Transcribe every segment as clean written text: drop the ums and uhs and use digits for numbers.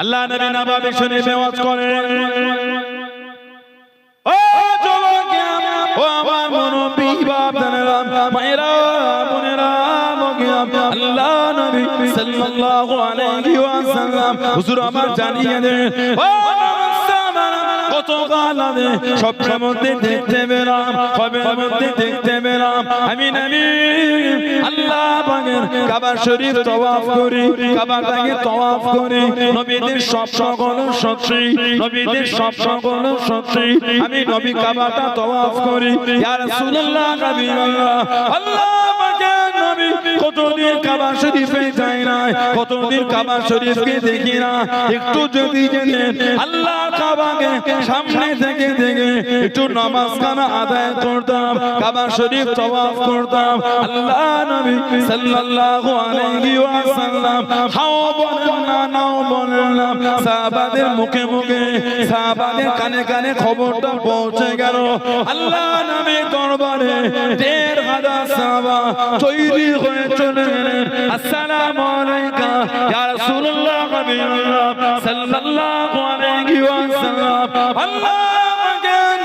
আল্লাহ নবী নববী শরীফে ওয়াজ করেন, ও যুবকেরা, ও আমার মুরব্বি বাপদানেরা, মায়েরা, বোনেরা, আল্লাহ নবী সাল্লাল্লাহু আলাইহি ওয়াসাল্লাম হুজুর আমার জানিয়ে দেন, ও কত গালাদে স্বপ্নের মধ্যে দেখতে পেলাম, খবরের মধ্যে দেখতে পেলাম, আমি নবী আল্লাহ পাকের কাবা শরীফ তওয়াফ করি, কাবাটাকে তওয়াফ করি, নবীদের সব সকল শক্তি, নবীদের সব সকল শক্তি, আমি নবী কাবাটা তওয়াফ করি, ইয়া রাসূলুল্লাহ হাবিবাল্লাহ, আল্লাহ পাকের নবী কতদিন কাবা শরীফে যাই না, কতদিন কাবা শরীফকে দেখি না, একটু যদি যেতেন আল্লাহর কাবাকে সামনে থেকে দেখে একটু নামাজ কানা আদায় করতাম, কাবা শরীফ তওয়াফ করতাম, আল্লাহ নবী সাল্লাল্লাহু আলাইহি ওয়াসাল্লাম হাও বলেন না, নাও বলেন না, সাহাবাদের মুখে মুখে, সাহাবাদের কানে কানে খবরটা পৌঁছে গেল, আল্লাহ নবীর দরবারে ১৫০০ সাহাবা তৈরি হয়ে চলে গেলেন, আসসালামু আলাইকা ইয়া রাসূলুল্লাহ হাবিবাল্লাহ সাল্লাল্লাহু আলাইহি ওয়াসাল্লাম, আল্লাহ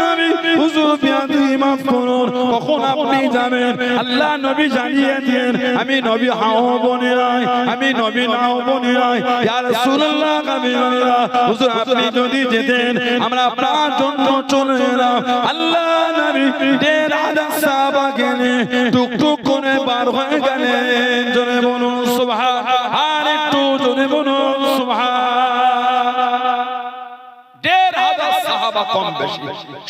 নবী হুজুর বিয়াদি মাফ করুন, কখন আপনি যাবেন? আল্লাহ নবী জানিয়ে দেন, আমি নবী হাও বনে নাই, আমি নবী নাও বনে নাই, ইয়া রাসূলুল্লাহ হাবিবাল্লাহ হুজুর আপনি যদি যেতেন আমরা আপনার জন্য চলে এলাম, আল্লাহ নবী ১৫০০ সাহাবা গেলে টুকটুক করে বার হয়ে গেলেন, জোরে বলুন সুবহান, আর একটু জোরে বলুন সুবহান। ১৫০০ সাহাবা কম বেশি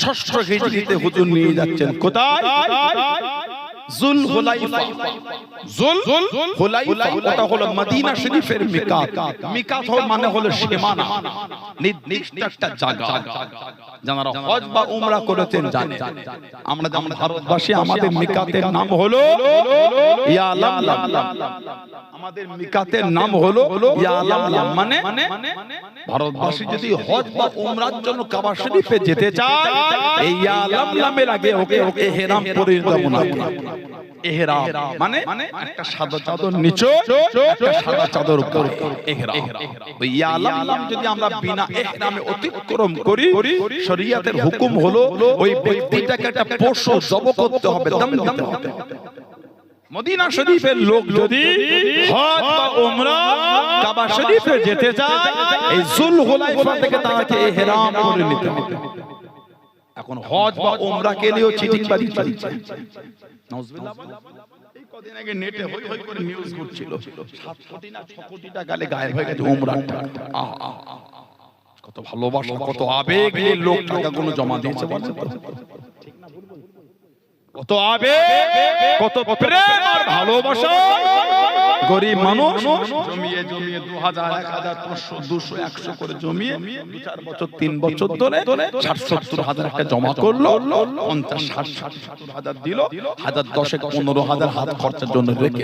৬ষ্ঠ হিজরিতে হুজুর নিয়ে যাচ্ছেন কোথায়? যুলহুলাইফা। যুলহুলাইফা ওটা হলো মদিনা শরীফের মিকাত। মিকাত মানে হলো সীমানা, নির্দিষ্ট একটা জায়গা। যারা হজ বা উমরা করেছেন জানেন, আমরা যেমন ভারতবাসী আমাদের মিকাতের নাম হলো ইয়া লামলাম, আমাদের মিকাতের নাম হলো ইয়া লামলাম, মানে ভারতবাসী যদি হজ বা উমরার জন্য কাবা শরীফে যেতে চায় এই ইয়া লামলামের আগে ওকে ইহরাম পরিয়ে দেব না। ইহরাম মানে একটা সাদা চাদর নিচে, একটা সাদা চাদর উপরে ইহরাম। ওই ইয়া লামলাম যদি আমরা বিনা ইহরামে অতিক্রম করি, শরীয়তের হুকুম হলো ওই ব্যক্তিটাকে একটা পশু জব করতে হবে, দাম দিতে হবে। মদিনা শরীফের লোক যদি হজ বা উমরা কাবা শরীফে যেতে চায় এই যুলহুলাইফা থেকে তাকে ইহরাম করে নিতে হবে। এখন হজ বা উমরা কে নিয়েও চিটিংবাজি চলছে, নাউজুবিল্লাহ। এই কদিন আগে নেটে হই হই করে নিউজ ঘুরছিল 7 কোটি না 6 কোটি টাকা গালে গায়েব হয়ে গেছে উমরাটা। কত ভালোবাসা, কত আবেগ এই লোক টাকাগুলো জমা দিয়েছে বলেন তো, ঠিক না? কত আবেগ, কত প্রেম আর ভালোবাসা গরিব মানুষ জমিয়ে জমিয়ে 2000 1000 500 200 100 করে জমিয়ে 2-4 বছর 3 বছর ধরে 60-70 হাজার একটা জমা করলো, 50-60-70 হাজার দিল, 10-10-15 হাত খরচের জন্য রেখে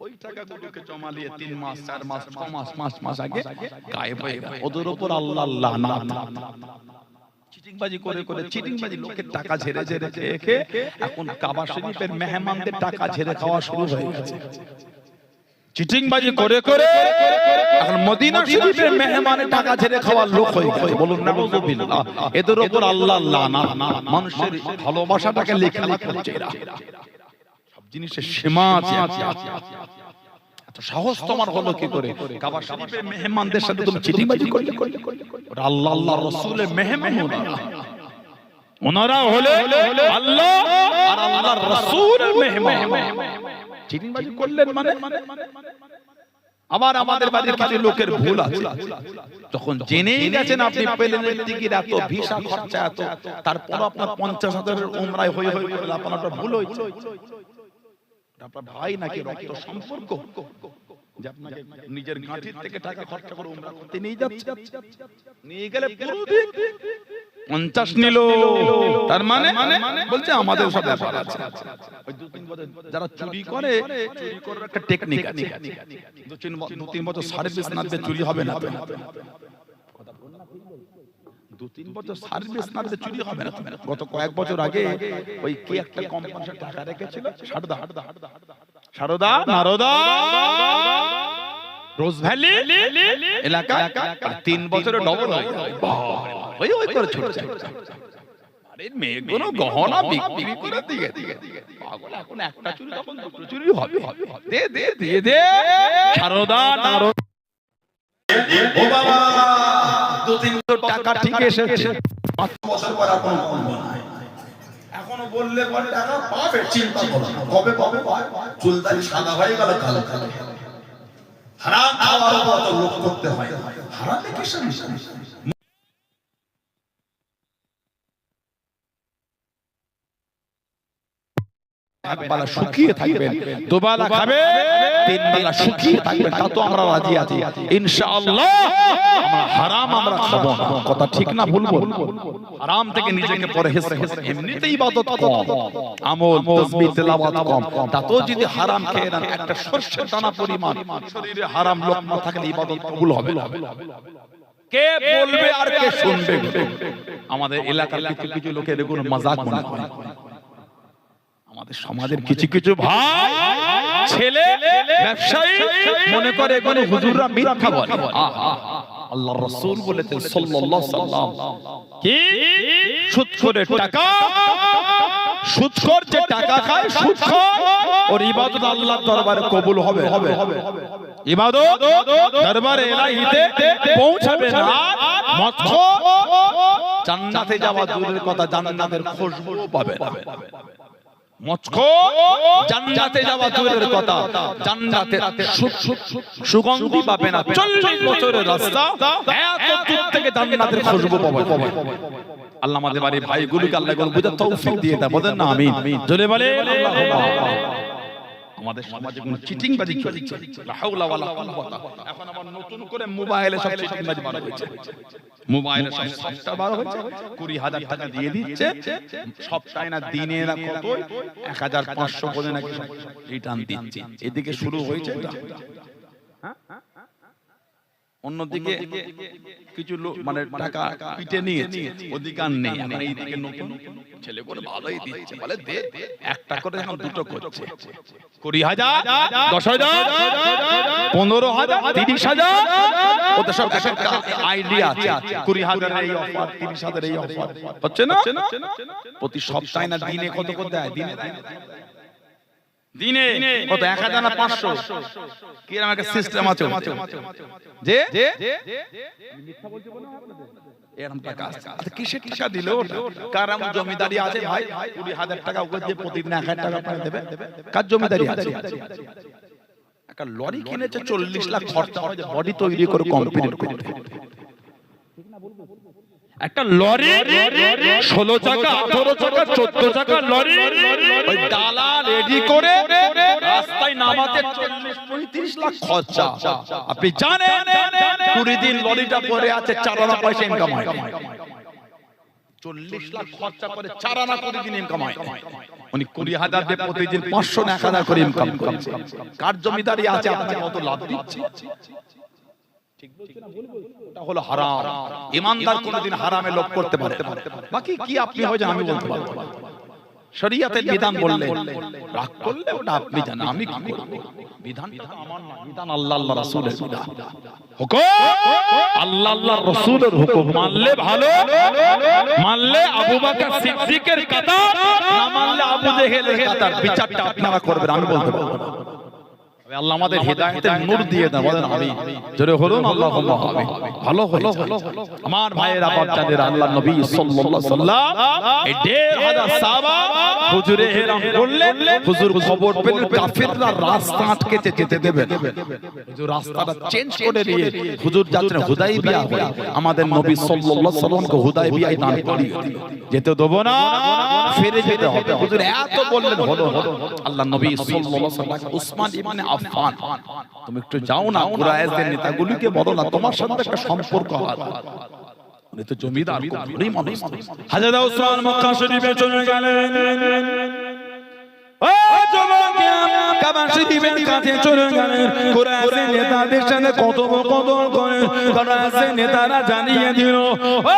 ওই টাকাগুলোকে জমা দিয়ে 3 মাস 4 মাস 6 মাস 5 মাস আগে গায়েব হয়ে গেল। ওদের উপর আল্লাহ লানাত। চিটিংবাজি করে করে চিটিংবাজি লোকের টাকা ঝেড়ে ঝেড়ে খেয়ে এখন কাবা শরীফের মেহমানদের টাকা ঝেড়ে খাওয়া শুরু হয়ে গেছে। চিটিংবাজি করে করে এখন মদিনা শরীফের মেহমানের টাকা ঝেড়ে খাওয়ার লোক হয়ে গেছে। বলুন নাউজুবিল্লাহ। এদের উপর আল্লাহ লানাত। মানুষের ভালোবাসাটাকে লেখালেখি করছে এরা। সব জিনিসের সীমা আছে। এত সাহস তোমার হলো কি করে? কাবা শরীফের মেহমানদের সাথে তুমি চিটিংবাজি করলে? ওরা আল্লাহ আল্লাহ রাসূলের মেহমান। ওনারা হলে আল্লাহ আর আল্লাহর রাসূলের মেহমান। চিটিংবাজি করলেন মানে আবার আমাদের বাড়ির কিছু লোকের ভুল আছে, তখন জেনেই গেছেন আপনি প্লেনের টিকিট এত, ভিসা খরচা এত, তারপর আপনার 50,000 উমরায় হয়ে হয়ে গেল, আপনার ভুল হয়েছে। আপনার ভাই নাকি রক্ত সম্পর্ক যে আপনাকে নিজের গাঁটির থেকে টাকা খরচা করে উমরা করতে নিয়ে যাচ্ছে, নিয়ে গেলে পুরো দিন 50 নিল, তার মানে বলছে আমাদের সব ব্যাপার আছে। ওই 2-3 বছর যারা চুরি করে, চুরি করার একটা টেকনিক আছে। 2-3 বছর সার্ভিস না দিলে চুরি হবে না। 2-3 বছর সার্ভিস না দিলে চুরি হবে না। গত কয়েক বছর আগে ওই কি একটা কোম্পানির টাকা রেখেছিল সারদা নারদা, রোজ ভ্যালি এলাকা 3 বছরে ডবল হয় ওই ওই করে ছুটছে আরে মেয়েগুলো গহনা বিক্রি করে দিয়ে পাগল এখন একটা চুরি তখন দুটো চুরি হবে দে দে দিয়ে দে সারদা নারদ ও বাবা 2-3 টাকা ঠিক এসেছে 5 বছর পর এখন এখনো বললে পরে টাকা পাবে চিন্তা করো কবে পাবে চুলদারি সাদা হয়ে গেল কালো কালো হারাম খাওয়ার মতো লোক করতে হয় হারামে কিসের মিশন একবেলা শুকিয়ে থাকবেন দুবেলা খাবে তিন বেলা শুকিয়ে থাকবেন তা তো আমরা রাজি আছি ইনশাআল্লাহ আমরা হারাম আমরা খাবো না কথা ঠিক না বলবো হারাম থেকে নিজেকে পরহেজ এমনিতেই ইবাদত কম আমল তাসবিহ তেলাওয়াত কম তা তো যদি হারাম খেয়ে নেন একটা সরষের দানা পরিমাণ শরীরে হারাম লোকমা থাকলে ইবাদত কবুল হবে না কে বলবে আর কে শুনবে আমাদের এলাকার কিছু কিছু লোকের এগুলো মজাক মনে করে আমাদের সমাজের কিছু কিছু ভাই ছেলে ব্যবসায়ী মনে করে এগুলো হুজুররা মিথ্যা বলে আল্লাহর রাসূল বলেছেন সাল্লাল্লাহু আলাইহি ওয়াসাল্লাম কি সুদখোরের টাকা সুদখোর যে টাকা খায় সুদখোর ওর ইবাদত আল্লাহর দরবারে কবুল হবে ইবাদত দরবারে ইলাহিতে পৌঁছাবে না মদখোর জান্নাতে যাওয়া দূরের কথা জান্নাতের খুশবু পাবে না মদখোর জান্নাতে যাওয়া দূরের কথা জান্নাতের সুগন্ধি পাবে না 40 বছরের রাস্তা এত দূর থেকে জান্নাতের খুশবু পাবে আল্লাহ আমাদের বাড়ির ভাইগুলোকে আল্লাহ বুঝার তৌফিক দিয়ে দেয় বলেন না আমিন জোরে বলে আমাদের সমাজে কোন চিটিং বাজি চলছে লা হাওলা ওয়ালা কুওয়াতা এখন আবার নতুন করে মোবাইলে সব চিটিং বাজি বার হয়েছে মোবাইলে সব সস্তা বার হয়েছে 20000 টাকা দিয়ে দিচ্ছে সব চায়না দিনে না কত 1500 করে নাকি রিটার্ন দিচ্ছে এদিকে শুরু হয়েছে এটা হ্যাঁ অন্যদিকে কিছু মানে টাকা পিটে নিয়েছে অধিকার নেই এখন এইদিকে নতুন ছেলে বলে ভালোই দিচ্ছে বলে দে একটা করে এখন দুটো করছে 20000 10000 15000 30000 ওদের সব একটা আইডিয়া আছে 20000 এই অফার 30000 এই অফার হচ্ছে না প্রতি সপ্তাহে না দিনে কত কত দেয় দিনে কত 1000 না 500 কি এরকম একটা সিস্টেম আছে যে মিথ্যা বলতে বলে এরকম টাকা আছে আচ্ছা কিসের টাকা দিলো কারণ জমিদারি আছে ভাই 20000 টাকা ওকে দিয়ে প্রতিদিন 1000 টাকা পায় দেবে কার জমিদারি আছে একটা লরি কিনেছে 40 লাখ খরচা হয় বডি তৈরি করে কমপ্লিট করতে ঠিক না বলবো একটা লরি 16 চাকা 18 চাকা 14 চাকা লরি ওই ডালা রেডি করে রাস্তায় নামাতে 40-35 লাখ খরচা আপনি জানেন 20 দিন লরিটা পড়ে আছে 4 আনা পয়সা ইনকাম হয় 40 লাখ খরচা করে 4 আনা প্রতিদিন ইনকাম হয় উনি 20000 দিয়ে প্রতিদিন 500 না 1000 করে ইনকাম করছে কার জমিদারি আছে আপনাকে কত লাভ দিচ্ছে ঠিক বলছেন না বলবো এটা হলো হারাম ঈমানদার কোনদিন হারামে লোভ করতে পারে বাকি কি আপনি হয় যে আমি বলতে পারবো শরীয়তের বিধান বললে রাগ করলে ওটা আপনি জানেন আমি কি করব বিধানটা তো আমার না বিধান আল্লাহ আল্লাহ রাসূলের বিধান হুকুম আল্লাহ আল্লাহ রাসূলের হুকুম মানলে ভালো মানলে আবু বকর সিদ্দিকের কাতার না মানলে আবু জেহেলের কাতার বিচারটা আপনারা করবেন আমি বলতে পারবো না আল্লাহ আমাদের হিদায়াতের নূর দিয়ে দেন বলেন আমিন জোরে বলুন আল্লাহুম্মা আমিন ভালো হয়ে আমার ভাইয়েরা বাচ্চাদের আল্লাহ নবী সাল্লাল্লাহু আলাইহি ওয়াসাল্লাম এই 1500 সাহাবা হুজুরে হেরাম বললেন হুজুর খবর পেলেন কাফিররা রাস্তা আটকেতে যেতে দেবে না হুজুর রাস্তাটা চেঞ্জ করে দিয়ে হুজুর যাচ্ছেন হুদাইবিয়া হয়ে আমাদের নবী সাল্লাল্লাহু আলাইহি ওয়াসাল্লামকে হুদাইবিয়ায় দান করিয়ে দিলেন যেতে দেব না ফিরে যেতে হবে হুজুর এত বললেন হলো আল্লাহ নবী সাল্লাল্লাহু আলাইহি ওয়াসাল্লাম উসমান ইবনে আফফান তুমি একটু যাও না কুরাইশদের নেতাগুলোকে বলো না তোমার সাথে একটা সম্পর্ক আছে উনি তো জমিদার কোনই মানুষ হযরত উসমান মক্কা শরীফে চলে গেলেন ও জমাকে কাবা শরীফের কাছে চলে গেলেন কুরাইশের নেতাদের সাথে কত করে কুরাইশের নেতারা জানিয়ে দিল ও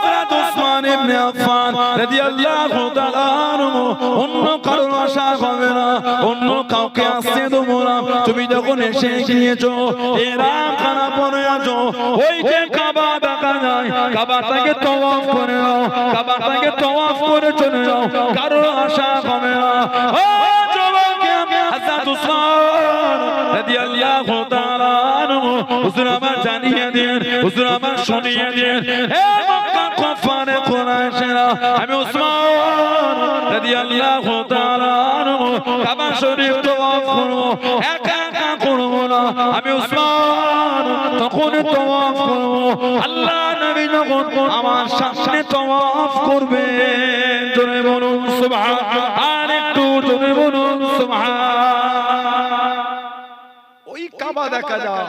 হযরত উসমান ইবনে আফফান রাদিয়াল্লাহু তাআলা আনহু অন্য কারো আশা হবে না, অন্য কাউকে আসতে দেবো না। তুমি যখন এসে গিয়েছো এরা খানা পড়ে আছো, ওই যে কাবা দেখা যায় কাবাটাকে তওয়াফ করে নাও, কাবাটাকে তওয়াফ করে চলে যাও, কারো আশা হবে না। ও যুবক হযরত উসমান রাদিয়াল্লাহু তাআলা আনহু হুজুর আমার জানিয়ে দিন, হুজুর আমার শুনিয়ে দিন, হে মক্কা কুফারে কুরাইশরা, আমি উসমান রাদিয়াল্লাহু তাআলা আনহু কাবা শরীফ তওয়াফ করব, একা একা করব না, আমি উসমান তখন তওয়াফ করব। আল্লাহ নবী যখন আমার সামনে তওয়াফ করবে, জোরে বলুন সুবহান, আর একটু জোরে বলুন সুবহান। ওই কাবা দেখা যায়,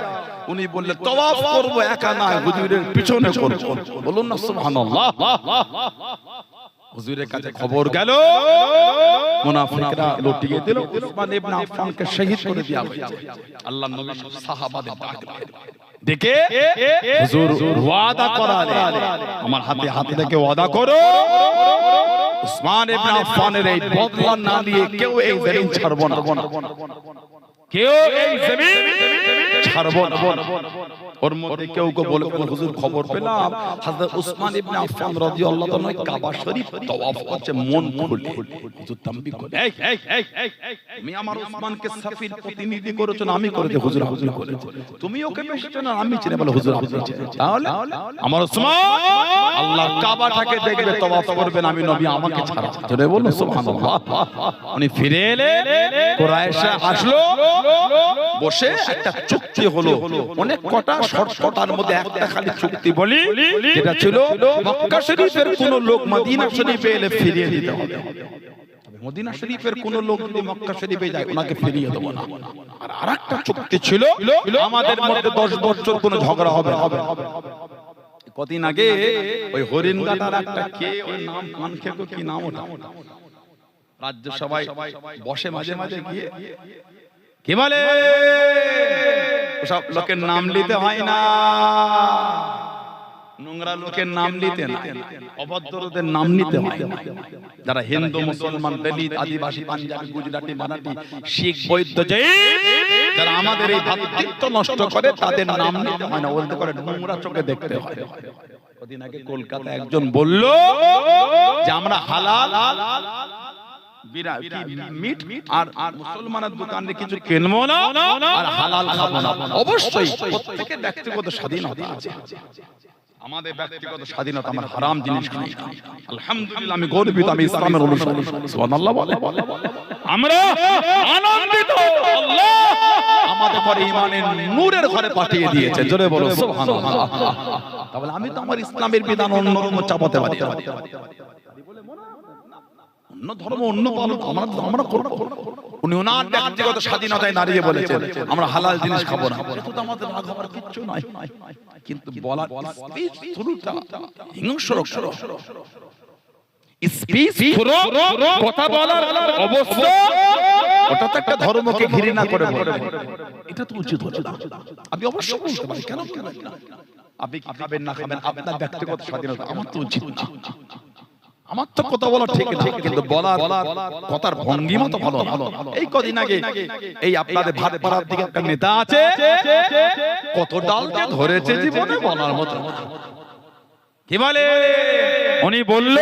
উনি বললেন তওয়াফ করব, একা না, হুজুরের পিছনে করব, বলুন না সুবহানাল্লাহ। হুজুরের কাছে খবর গেল, মুনাফিকরা লুটিয়ে দিল, উসমান ইবনে আফফানকে শহীদ করে দেওয়া হয়েছে। আল্লাহর নবী সাহাবাদের ডাক ডেকে হুজুর ওয়াদা করালেন, আমার হাতে হাত রেখে ওয়াদা করো, উসমান ইবনে আফফানের এই বদলা না নিয়ে কেউ এই জমিন ছাড়বো না, কেউ এই জমিন ছাড়বো না। ওর মধ্যে কেউ কেউ বলে, হুজুর খবর পেলাম হযরত উসমান ইবনে আফফান রাদিয়াল্লাহু তাআলা কাবা শরীফ তওয়াফ করছে মন খুলে। হুজুর তাম্বি করে, তুমি আমার উসমানকে সাফির প্রতিনিধি করেছো না আমি করেছি? হুজুর হুজুর করেছি। তুমি ওকে বেশি না আমি চিনি? বলে হুজুর আপনি চিনেন। তাহলে আমার উসমান আল্লাহর কাবাটাকে দেখবে, তওয়াফ করবেন, আমি নবী আমাকে ছাড়া। জোরে বলুন সুবহানাল্লাহ। উনি ফিরে এলেন, কুরাইশরা আসলো, বসে একটা চুক্তি হলো, অনেক কটা শর্তটার মধ্যে একটা খালি চুক্তি বলি, যেটা ছিল মক্কা শরীফের কোন লোক মদিনা শরীফে এলে ফিরিয়ে দিতে হবে। মদিনা শরীফের কোন লোক যদি মক্কা শরীফে যায় ওনাকে ফিরিয়ে দেব না। আর আরেকটা চুক্তি ছিল আমাদের মধ্যে 10 বছর কোনো ঝগড়া হবে না। কদিন আগে ওই হরিণঘাটার একটা কে, ওই নাম কান খেকো, কি নাম ওটা, রাজ্য সবাই বসে মাঝে মাঝে গিয়ে কি বলে, সব লোকের নাম নিতে হয় না, নোংরা লোকের নাম নিতে না, অভদ্রদের নাম নিতে হয় না। যারা হিন্দু, মুসলমান, দলিত, আদিবাসী, পাঞ্জাবি, গুজরাটি, মারাঠি, শিখ, বৌদ্ধ, জৈন, যারা আমাদের এই ভাতৃত্ব নষ্ট করে তাদের নাম নিতে হয় না, বলতে করে নোংরা চোখে দেখতে হয়। কদিন আগে কলকাতায় একজন বলল যে আমরা হালাল মিট আর মুসলমানের দোকানে কিছু কিনবো না আর হালাল খাবো না। অবশ্যই প্রত্যেকের ব্যক্তিগত স্বাধীনতা আছে, আমাদের ব্যক্তিগত স্বাধীনতা, আমার হারাম জিনিস খাই না। আলহামদুলিল্লাহ আমি গর্বিত, আমি ইসলামের অনুসারী। সুবহানাল্লাহ বলে আমরা আনন্দিত, আল্লাহ আমাদের ঘরে ঈমানের নূরের ঘরে পাঠিয়ে দিয়েছে। জোরে বলো সুবহানাল্লাহ। তাহলে আমি তো আমার ইসলামের বিধান অন্যরকম চাপাতে পারি না। অন্য ধর্ম, অন্য পালন আমরা করব। উনি ওনার ব্যক্তিগত স্বাধীনতায় দাঁড়িয়ে বলেছেন আমরা হালাল জিনিস খাবো না। এটা তো আমাদের রাগ হওয়ার কিচ্ছু নাই, কিন্তু বলার স্পিচ শুরুটা হিংস্র স্পিচ, কথা বলার অবস্থা, ওটা তো একটা ধর্মকে ঘৃণা করে বলে, এটা তো উচিত হচ্ছে না। আমি অবশ্যই বলতে পারি, কেন আপনি কি খাবেন না খাবেন আপনার ব্যক্তিগত স্বাধীনতা, আমার তো উচিত না। আমার তো কথা বলা ঠিক না, কিন্তু বলার কথার ভঙ্গিমা তো ভালো। এই কদিন আগে এই আপনাদের ভাটপাড়ার দিকে একটা নেতা আছে, কত ডাল যে ধরেছে জীবনে বলার মতো। কি বলে উনি বলল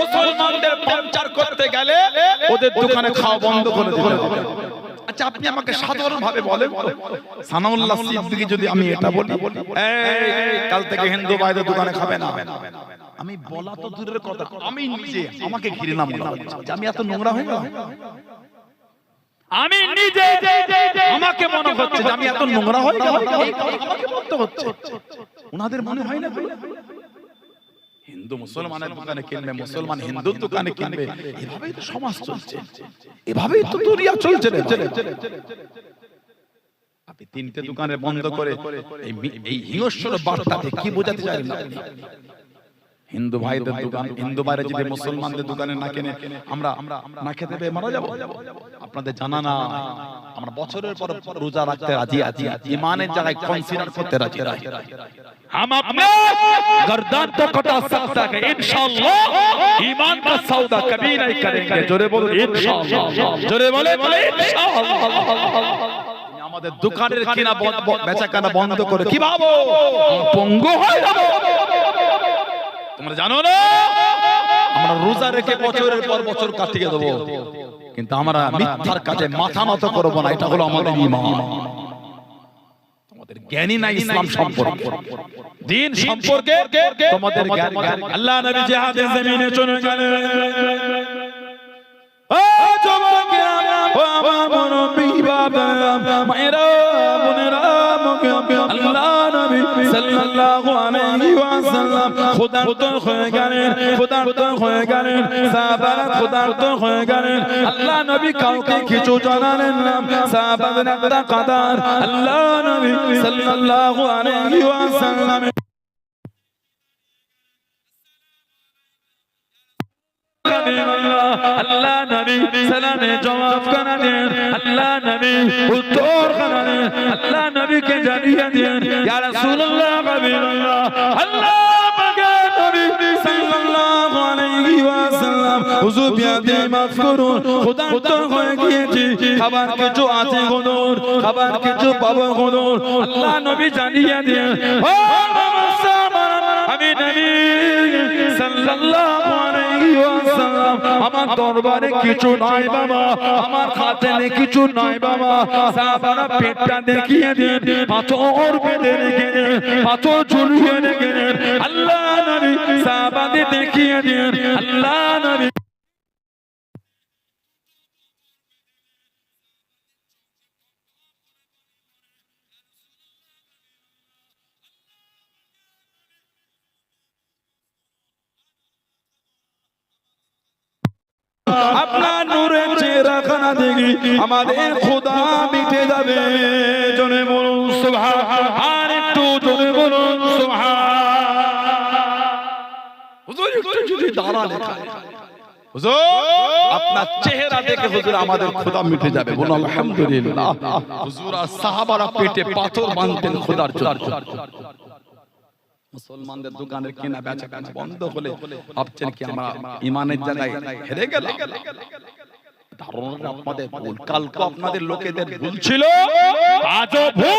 মুসলমানদের পাঞ্চার করতে গেলে ওদের দোকানে খাওয়া বন্ধ করে দিতে হবে। আচ্ছা আপনি আমাকে সাধারণ ভাবে বলেন, সানাউল্লাহ সিদ্দিকী যদি আমি এটা বলি এই কাল থেকে হিন্দু ভাইদের দোকানে খাবে না, আমি বলা তো দূরের কথা, আমি নিজে আমাকে ঘৃণা মনে হচ্ছে যে আমি এত নোংরা হয়ে গেলাম। আমি নিজে আমাকে মনে হচ্ছে যে আমি এত নোংরা হয়ে গেলাম, আমাকে বলতে হচ্ছে। ওনাদের মনে হয় না হিন্দু মুসলমানের দোকানে কিনবে, মুসলমান হিন্দুর দোকানে কিনবে, এভাবেই তো সমাজ চলছে, এভাবেই তো দুনিয়া চলছে। আপনি তিনটে দোকানে বন্ধ করে এই হিংস্র বার্তাতে কি বোঝাতে চাইলেন? হিন্দু ভাইদের দোকান, হিন্দু ভাইরা যদি মুসলমানদের দোকানে না কেনে আমরা না খেতে পেয়ে মারা যাব? আপনাদের জানা না আমরা বছরের পর রোজা রাখতে রাজি আছি, ঈমানের জায়গায় কনসিডার করতে রাজি আছি। हम अपना गर्दन तो कटा सकता है इंशाअल्लाह, ईमान का सौदा कभी नहीं करेंगे। जोरे बोलो इंशाअल्लाह, जोरे बोले इंशाअल्लाह। আমাদের দোকানের কিনা বেচা কেনা বন্ধ করে কি ভাবো পঙ্গু হয়ে যাব? তোমরা জানো না আমরা রোজা রেখে বছরের পর বছর কাটিয়ে দেব, কিন্তু আমরা মিথ্যার কাজে মাথা নত করব না। এটা হলো আমাদের ঈমান। তোমাদের জ্ঞানী না ইসলাম সম্পর্কে, দ্বীন সম্পর্কে তোমাদের জ্ঞান। আল্লাহ নবী জিহাদের জমিনে চলে গেলেন। ও যুবকেরা, ও আমার মুরব্বি বাবারা, মায়েরা, বোনেরা, আল্লাহ নবী সাল্লাল্লাহু আলাইহি ওয়াসাল্লাম খোদার্ত হয়ে গেলেন, খোদার্ত হয়ে গেলেন, সাহাবারা খোদার্ত হয়ে গেলেন। আল্লাহ নবী কাউকে কিছু জানালেন না, সাহাবাদের একটা কাদার আল্লাহ নবী সাল্লাল্লাহু আলাইহি ওয়াসাল্লাম আল্লাহ নবী সালামে জবাব করেন, আল্লাহ নবী উত্তর করেন, আল্লাহ নবীকে জানিয়ে দেন ইয়া রাসূলুল্লাহ হাবিবাল্লাহ, আল্লাহ পাকের নবী সাল্লাল্লাহু আলাইহি ওয়াসাল্লাম হুজুর বিয়াদে মাফ করুন, খোদার্ত হয়ে গিয়েছি, খাবার কিছু আছে হুজুর, খাবার কিছু পাবো হুজুর। আল্লাহ নবী জানিয়ে দেন ও আমি নবী সাল্লাল্লাহু আলাইহি ওয়াসাল্লাম আমার দরবারে কিছু নাই বাবা, আমার খাতেনে কিছু নাই বাবা। সাহাবারা পেটটা দেখিয়ে দেন, পাথর বেঁধে রেখে দেন, পাথর ঝুলিয়ে রেখে দেন। আল্লাহ নবী সাহাবাদের দেখিয়ে দেন, আল্লাহ নবী আপনার নূরের চেহারাখানা দেখি আমাদের খোদা মিটে যাবে। জোরে বলুন সুবহান, আর একটু জোরে বলুন সুবহান। হুজুর একটু যদি দাঁড়ালে হুজুর আপনার চেহারা দেখে হুজুর আমাদের খোদা মিটে যাবে। বলুন আলহামদুলিল্লাহ। হুজুর আর সাহাবারা পেটে পাথর বাঁধতেন খোদার জন্য। মুসলমানদের দোকানের কেনা বেচা কেনা বন্ধ হলে ভাবছেন কি আমরা ঈমানের জায়গায় হেরে গেলাম? ধারণাটা আপনাদের ভুল। কালকে আপনাদের লোকেদের ভুল ছিল, আজও ভুল,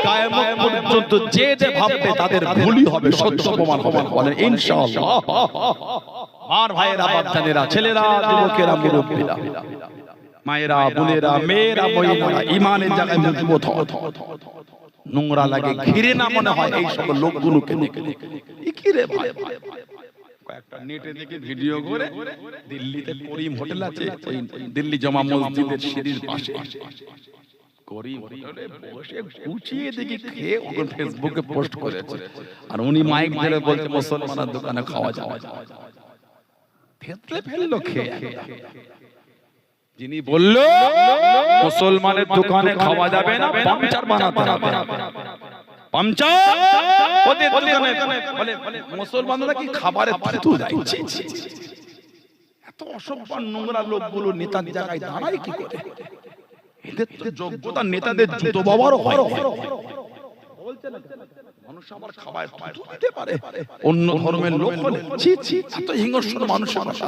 কিয়ামত পর্যন্ত যে যে ভাববে তাদের ভুলই হবে, সত্য প্রমাণ হবে। বলেন ইনশাআল্লাহ। আমার ভাইয়েরা, বাচ্চারা, ছেলেরা, যুবকেরা, মুরব্বীরা, মায়েরা, বোনেরা, মেয়েরা, মহিলারা ঈমানের জায়গায় মজবুত হও। নোংরা লাগে, ঘিরে না মনে হয় এই সব লোকগুলোকে দেখে। কি রে ভাই, কয়েকটা নেটে দেখে ভিডিও করে দিল্লিতে করিম হোটেল আছে, ওই দিল্লি জামা মসজিদের সিঁড়ির পাশে করিম হোটেলে বসে গুছিয়ে দেখি খেয়ে ওখানে ফেসবুকে পোস্ট করেছে। আর উনি মাইক ধরে বলছে মুসলমানের দোকানে খাওয়া যাওয়া যায়। ফেতলে ফেললো খেয়ে। যিনি বলল মুসলমানের দোকানে খাওয়া যাবে না, পাংচার বানাতে হবে। পাংচার ওদের দোকানে বলে মুসলমানরা কি খাবারে থুতু দেয়? এত অসভ্য নোংরা লোকগুলো নেতার জায়গায় দাঁড়ায় কি করে? এদের তো যোগ্যতা নেতাদের জুতো বাবারও হয়। বলছে না মানুষ আবার খাবারে থুতু দিতে পারে অন্য ধর্মের লোক হলে? ছি ছি, এত হিংস্র মানুষের কথা।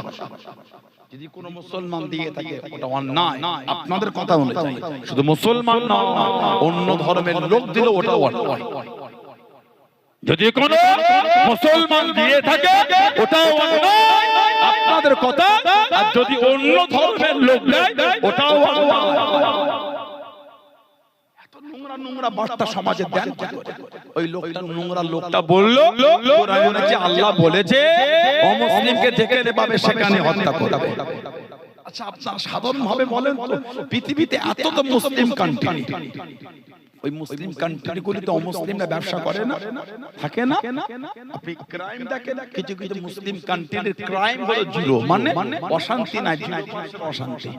যদি কোন মুসলমান দিয়ে থাকে ওটা অন্যায় আপনাদের কথা অনুযায়ী। শুধু মুসলমান না, অন্য ধর্মের লোক দিলে ওটা অন্যায়। যদি কোন মুসলমান দিয়ে থাকে ওটাও অন্যায় আপনাদের কথা, আর যদি অন্য ধর্মের লোক দেয় ওটাও অন্যায়। এত নোংরা নোংরা বার্তা সমাজে দেন কি করে? ওই লোকটা, নোংরা লোকটা বলল কোরআনে নাকি আল্লাহ বলেছে অমুসলিমকে যেখানে পাবে সেখানে হত্যা করবে। আচ্ছা আপনারা সাধারণ ভাবে বলেন তো, পৃথিবীতে এত তো মুসলিম কান্ট্রি, ওই মুসলিম কান্ট্রিগুলিতে অমুসলিমরা ব্যবসা করে না, থাকে না? আপনি ক্রাইম দেখেন, কিছু কিছু মুসলিম কান্ট্রির ক্রাইম হলো জিরো, মানে অশান্তি নাই, অশান্তি।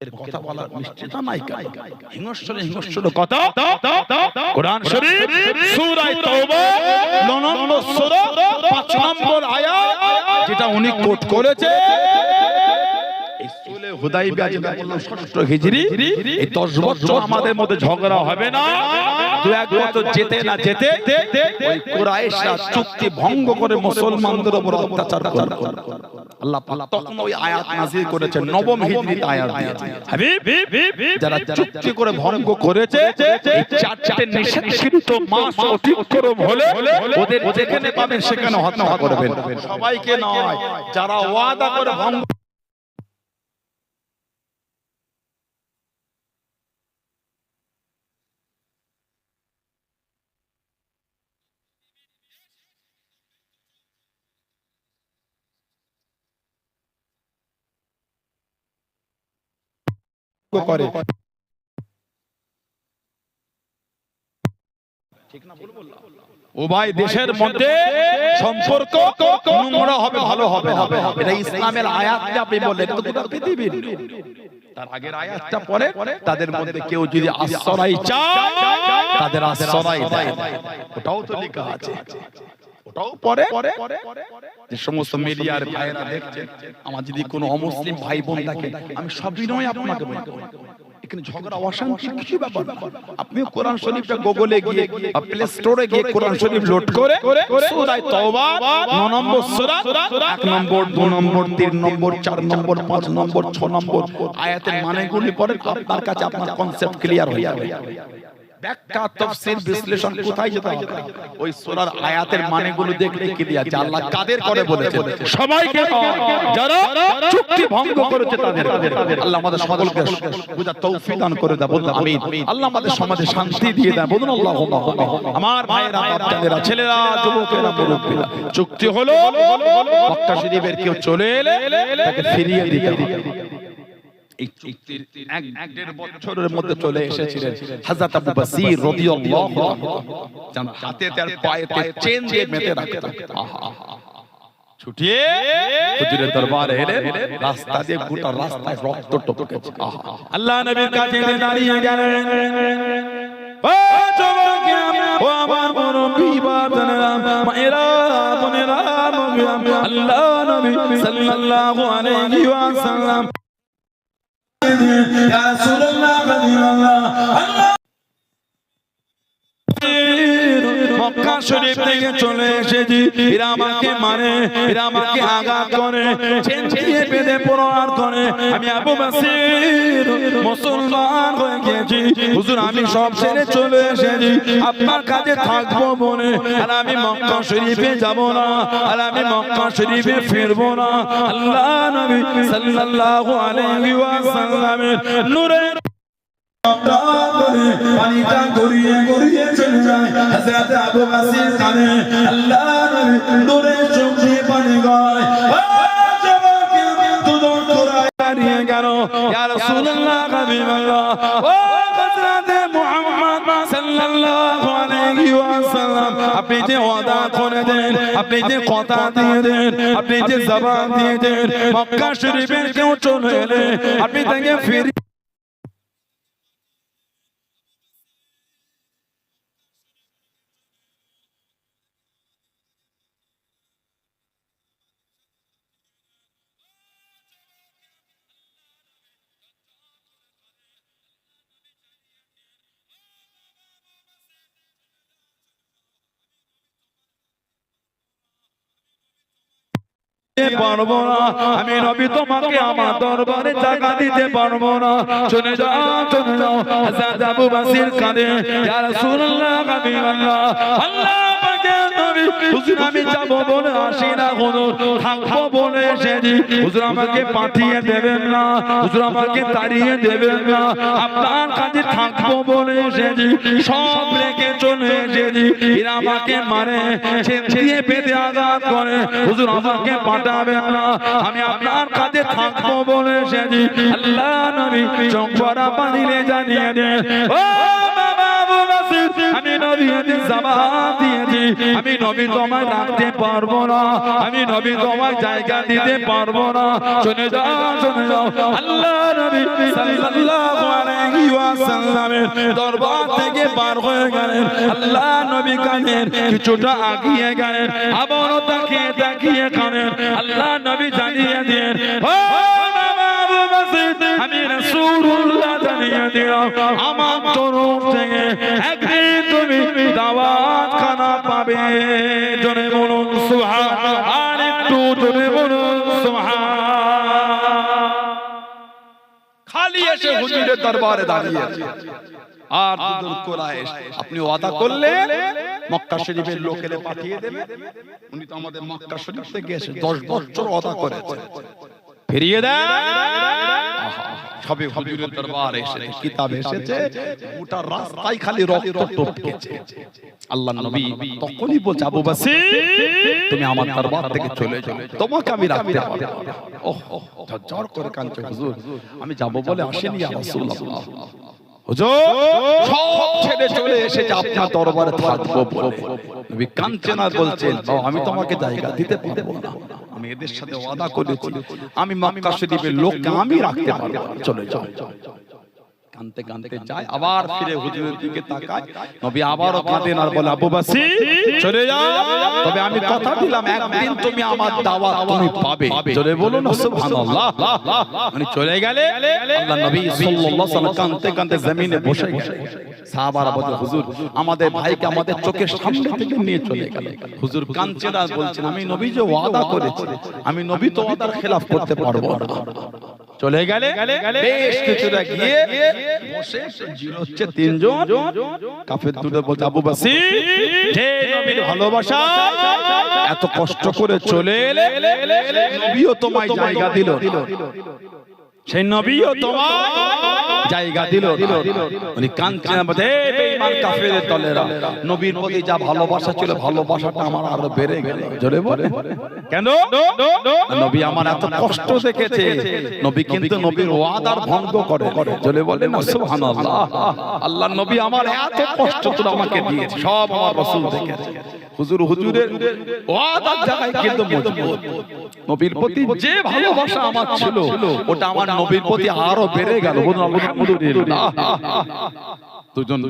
এর কথা বলার মিষ্টিতা নাই কেন? হিংস্র কথা। কোরআন শরীফ সূরা তাওবা 9 নম্বর সূরা 5 নম্বর আয়াত যেটা উনি কোট করেছে, সুলে হুদাইবিয়া যেটা বললাম 6ষ্ঠ হিজরি, এই 10 বছর আমাদের মধ্যে ঝগড়া হবে না। দু এক বছর যেতে না যেতে ওই কুরাইশরা চুক্তি ভঙ্গ করে মুসলমানদের উপর অত্যাচার করবে। আল্লাহ পাক তখন ওই আয়াত নাযিল করেছেন, নবম হিজরিতে আয়াত দিয়েছেন। হাবিব, যারা চুক্তি করে ভঙ্গ করেছে, এই চারটে নিষিদ্ধ মাস অতিক্রম হলে ওদের যেখানে পাবেন সেখানে হত্যা করবেন। সবাইকে নয়, যারা ওয়াদা করে ভঙ্গ করে, ঠিক না? ও ভাই, দেশের মধ্যে সম্পর্ক নোংরা হবে, ভালো হবে না। এটা ইসলামের আয়াত আপনি বললেন, এটা তো গোটা পৃথিবীর। তার আগের আয়াতটা পরে তাদের মধ্যে কেউ যদি আশ্রয় চায় তাদের আশ্রয় দেয়, ওটাও তো লেখা আছে। ওটাও পরে যে সমস্ত মিডিয়ার ভাইরা দেখছেন, আমার যদি কোনো অমুসলিম ভাই বোন থাকে, আমি সবিনয় আপনাকে বলবো, এখানে ঝগড়া অশান্তি কিছু ব্যাপার না। আপনিও কোরআন শরীফটা গুগলে গিয়ে প্লে স্টোরে গিয়ে কোরআন শরীফ লোড করে সূরা তাওবা 9 নম্বর সূরা 1 নম্বর 2 নম্বর 3 নম্বর 4 নম্বর 5 নম্বর 6 নম্বর আয়াতের মানেগুলি পড়েন, আপনার কাছে আপনার কনসেপ্ট ক্লিয়ার হয়ে যাবে। ব্যাখ্যা তাফসীর বিশ্লেষণ কোথায় যেতে হবে? ওই সূরার আয়াতের মানেগুলো দেখলে কি দিয়া যে আল্লাহ কাদের করে বলেছেন, সবাইকে যারা চুক্তি ভঙ্গ করেছে তাদের। আল্লাহ আমাদের সকলকে বুঝার তৌফিক দান করে দাও, বলুন আমিন। আল্লাহ আমাদের সমাজে শান্তি দিয়ে দেয়, বলুন আল্লাহুম্মা আমিন। আমার ভাইয়েরা, বাচ্চারা, ছেলেরা, যুবকেরা, মুরব্বিরা, চুক্তি হলো মক্কা শরীফের কেউ চলে এলে তাকে ফিরিয়ে দিতে হবে। এই চুক্তির 1-1.5 বছরের মধ্যে চলে এসেছিলেন হযরত আবু বসির রাদিয়াল্লাহু আনহু, যার হাতে তার পায়েতে চেন দিয়ে বেঁধে রাখতেন। ছুটিয়ে হুজুরের দরবারে এলেন, রাস্তা দিয়ে গোটা রাস্তায় রক্ত টপকেছে। আল্লাহ নবীর কাছে দাঁড়িয়ে গেলেন, ও যুবক, ও আমার মুরব্বি বাবারা, মায়েরা, বোনেরা, আল্লাহ নবী সাল্লাল্লাহু আলাইহি ওয়াসাল্লাম ইয়া রাসূলুল্লাহ আল্লাহ মক্কা শরীফ থেকে চলে এসেছি, এরা আমাকে মানে, এরা আমাকে আঘাত করে, চেঁচিয়ে বেঁধে প্রহার করে। আমি আবু বসির মুসলমান হয়ে গেছি হুজুর, আমি সব ছেড়ে চলে এসেছি, আপনার কাছে থাকবো বলে। আর আমি মক্কা শরীফে যাব না, আর আমি মক্কা শরীফে ফিরবো না। আল্লাহ নবী সাল্লাল্লাহু আলাইহি ওয়াসাল্লামের নূরের পানিটা গড়িয়ে গড়িয়ে চলে যায় হযরত আবু বসির কানে। আল্লাহ নবী নূরে চোখ দিয়ে পানি গড়ায়, ও যুবক, দুদর তোরায় দাঁড়িয়ে গেল, ইয়া রাসূলুল্লাহ হাবিবাল্লাহ, ও হযরত মুহাম্মদ সাল্লাল্লাহু আলাইহি ওয়াসাল্লাম, আপনি যে ওয়াদা করে দেন, আপনি যে কথা দিয়ে দেন, আপনি যে জবান দিয়ে দেন, মক্কা শরীফের কেউ চলে এলে আপনি তাকে ফিরে পারবো না। আমি নবী তোমাকে আমার দরবারে জায়গা দিতে পারবো না, চলে যাও, চলে যাও। হযরত আবু বসির কাঁদে, ইয়া রাসূলুল্লাহ হাবিবাল্লাহ, আল্লাহ পাকের নবী, হুজুর আমি যাব বলে আসি না, হুজুর থাকবো বলে এসেছি, হুজুর আমাকে পাঠিয়ে দেবেন না, হুজুর আমাকে তাড়িয়ে দেবেন না, আপনার কাছে থাকবো বলে এসেছি, সব রেখে চলে এসেছি। এরা আমাকে মারে, চেঁচিয়ে বেঁধে আঘাত করে, হুজুর আমাকে পাঠাবেন না, আমি আপনার কাছে থাকবো বলে এসেছি। আল্লাহ নবী চোখ ভরা পানি জানিয়ে দেন, ও বাবা আবু বসির, আমি নবী হাদিস জবাব দিয়েছি, আমি নবী তোমায় রাখতে পারবো না, আমি নবী তোমায় জায়গা দিতে পারবো না, চলে যাও চলে যাও। আল্লাহ নবী সাল্লাল্লাহু আলাইহি ওয়াসাল্লামের দরবার থেকে পার হয়ে গেলেন। আল্লাহ নবী কাঁদেন, কিছুটা আগিয়ে গেলেন, আবারও তাকিয়ে তাকিয়ে কাঁদেন। আল্লাহ নবী জানিয়ে দেন, ও আবু বসর, আমি রাসূলুল্লাহ জানিয়ে দিলাম আমার তরফ থেকে একদিন তুমি দাওয়াত খানা পাবে। জোরে বলুন সুবহান, আর একটু জোরে বলুন সুবহান। খালি এসে হুজুরের দরবারে দাঁড়িয়ে আর দুদুর কুরাইশ, আপনি ওয়াদা করলেন মক্কা শরীফের লোকেরে পাঠিয়ে দেবেন। উনি তো আমাদের মক্কা শরীফ থেকে এসে 10 বছর ওয়াদা করেছে, ফিরিয়ে দেন। সবে হুজুরের দরবারে এসে কিতাব এসেছে, গোটা রাস্তায় খালি রক্ত টপকেছে। আল্লাহর নবী তখনই বলছে, আবু বসর তুমি আমার দরবার থেকে চলে যাও, তোমাকে আমি রাখতে পারবো। ওহ ঝরঝর করে কাঁদছে হুজুর, আমি যাব বলে আসেনি ইয়া রাসূলুল্লাহ। হুজুর সব ছেড়ে চলে এসেছে আপনার দরবারে থাকবো বলে। নবী কাঁদছেন আর বলছেন, আমি তোমাকে জায়গা দিতে পারবো না, আমি এদের সাথে ওয়াদা করেছি আমি মক্কা শরীফের লোককে আমি রাখতে পারবো, চলে যাও। কাঁদতে কাঁদতে যায়, আবার ফিরে হুজুরের দিকে তাকায়, নবী আবারও কাঁদেন আর বলে, আবু বসর চলে যাও, তবে আমি কথা দিলাম একদিন তুমি আমার দাওয়াত তুমি পাবে। চলে বলুন সুবহানাল্লাহ। উনি চলে গেলে আল্লাহর নবী সাল্লাল্লাহু আলাইহি ওয়াসাল্লাম কাঁদতে কাঁদতে জমিনে বসে গেলেন। সাহাবারা বলে, হুজুর আমাদের ভাইকে আমাদের চোখের সামনে থেকে নিয়ে চলে গেল। হুজুর কাঁদছেন আর বলছেন, আমি নবী যে ওয়াদা করেছি, আমি নবী তো ওয়াদার খেলাফ করতে পারবো না। চলে গেলে বেশ কিছুটা গিয়ে বসে জিরোচ্ছে তিনজন কাফের দুটো বলতে, আবু বসর যে নবীর ভালোবাসা এত কষ্ট করে চলে এলে, নবীও তোমায় জায়গা দিল, সেই নবীও তোমার জায়গা দিল। উনি কাঁদছেন, বলে বেঈমান কাফেরের দলেরা, নবীর প্রতি যা ভালোবাসা ছিল ভালোবাসাটা আমার আরো বেড়ে গেল। জোরে বলে কেন? নবী আমার এত কষ্ট দেখেছে, নবী কিন্তু নবীর ওয়াদার ভঙ্গ করে। জোরে বলে না সুবহানাল্লাহ। আল্লাহর নবী আমার এত কষ্ট তো আমাকে দিয়েছে, সব আমার রাসূল দেখেছে। হুজুরের ওয়াদার জায়গায় কিন্তু মজবুত। নবীর প্রতি যে ভালোবাসা আমার ছিল ওটা আমার নবীর প্রতি আরো বেড়ে গেল। বলুন আলহামদুলিল্লাহ। দুজন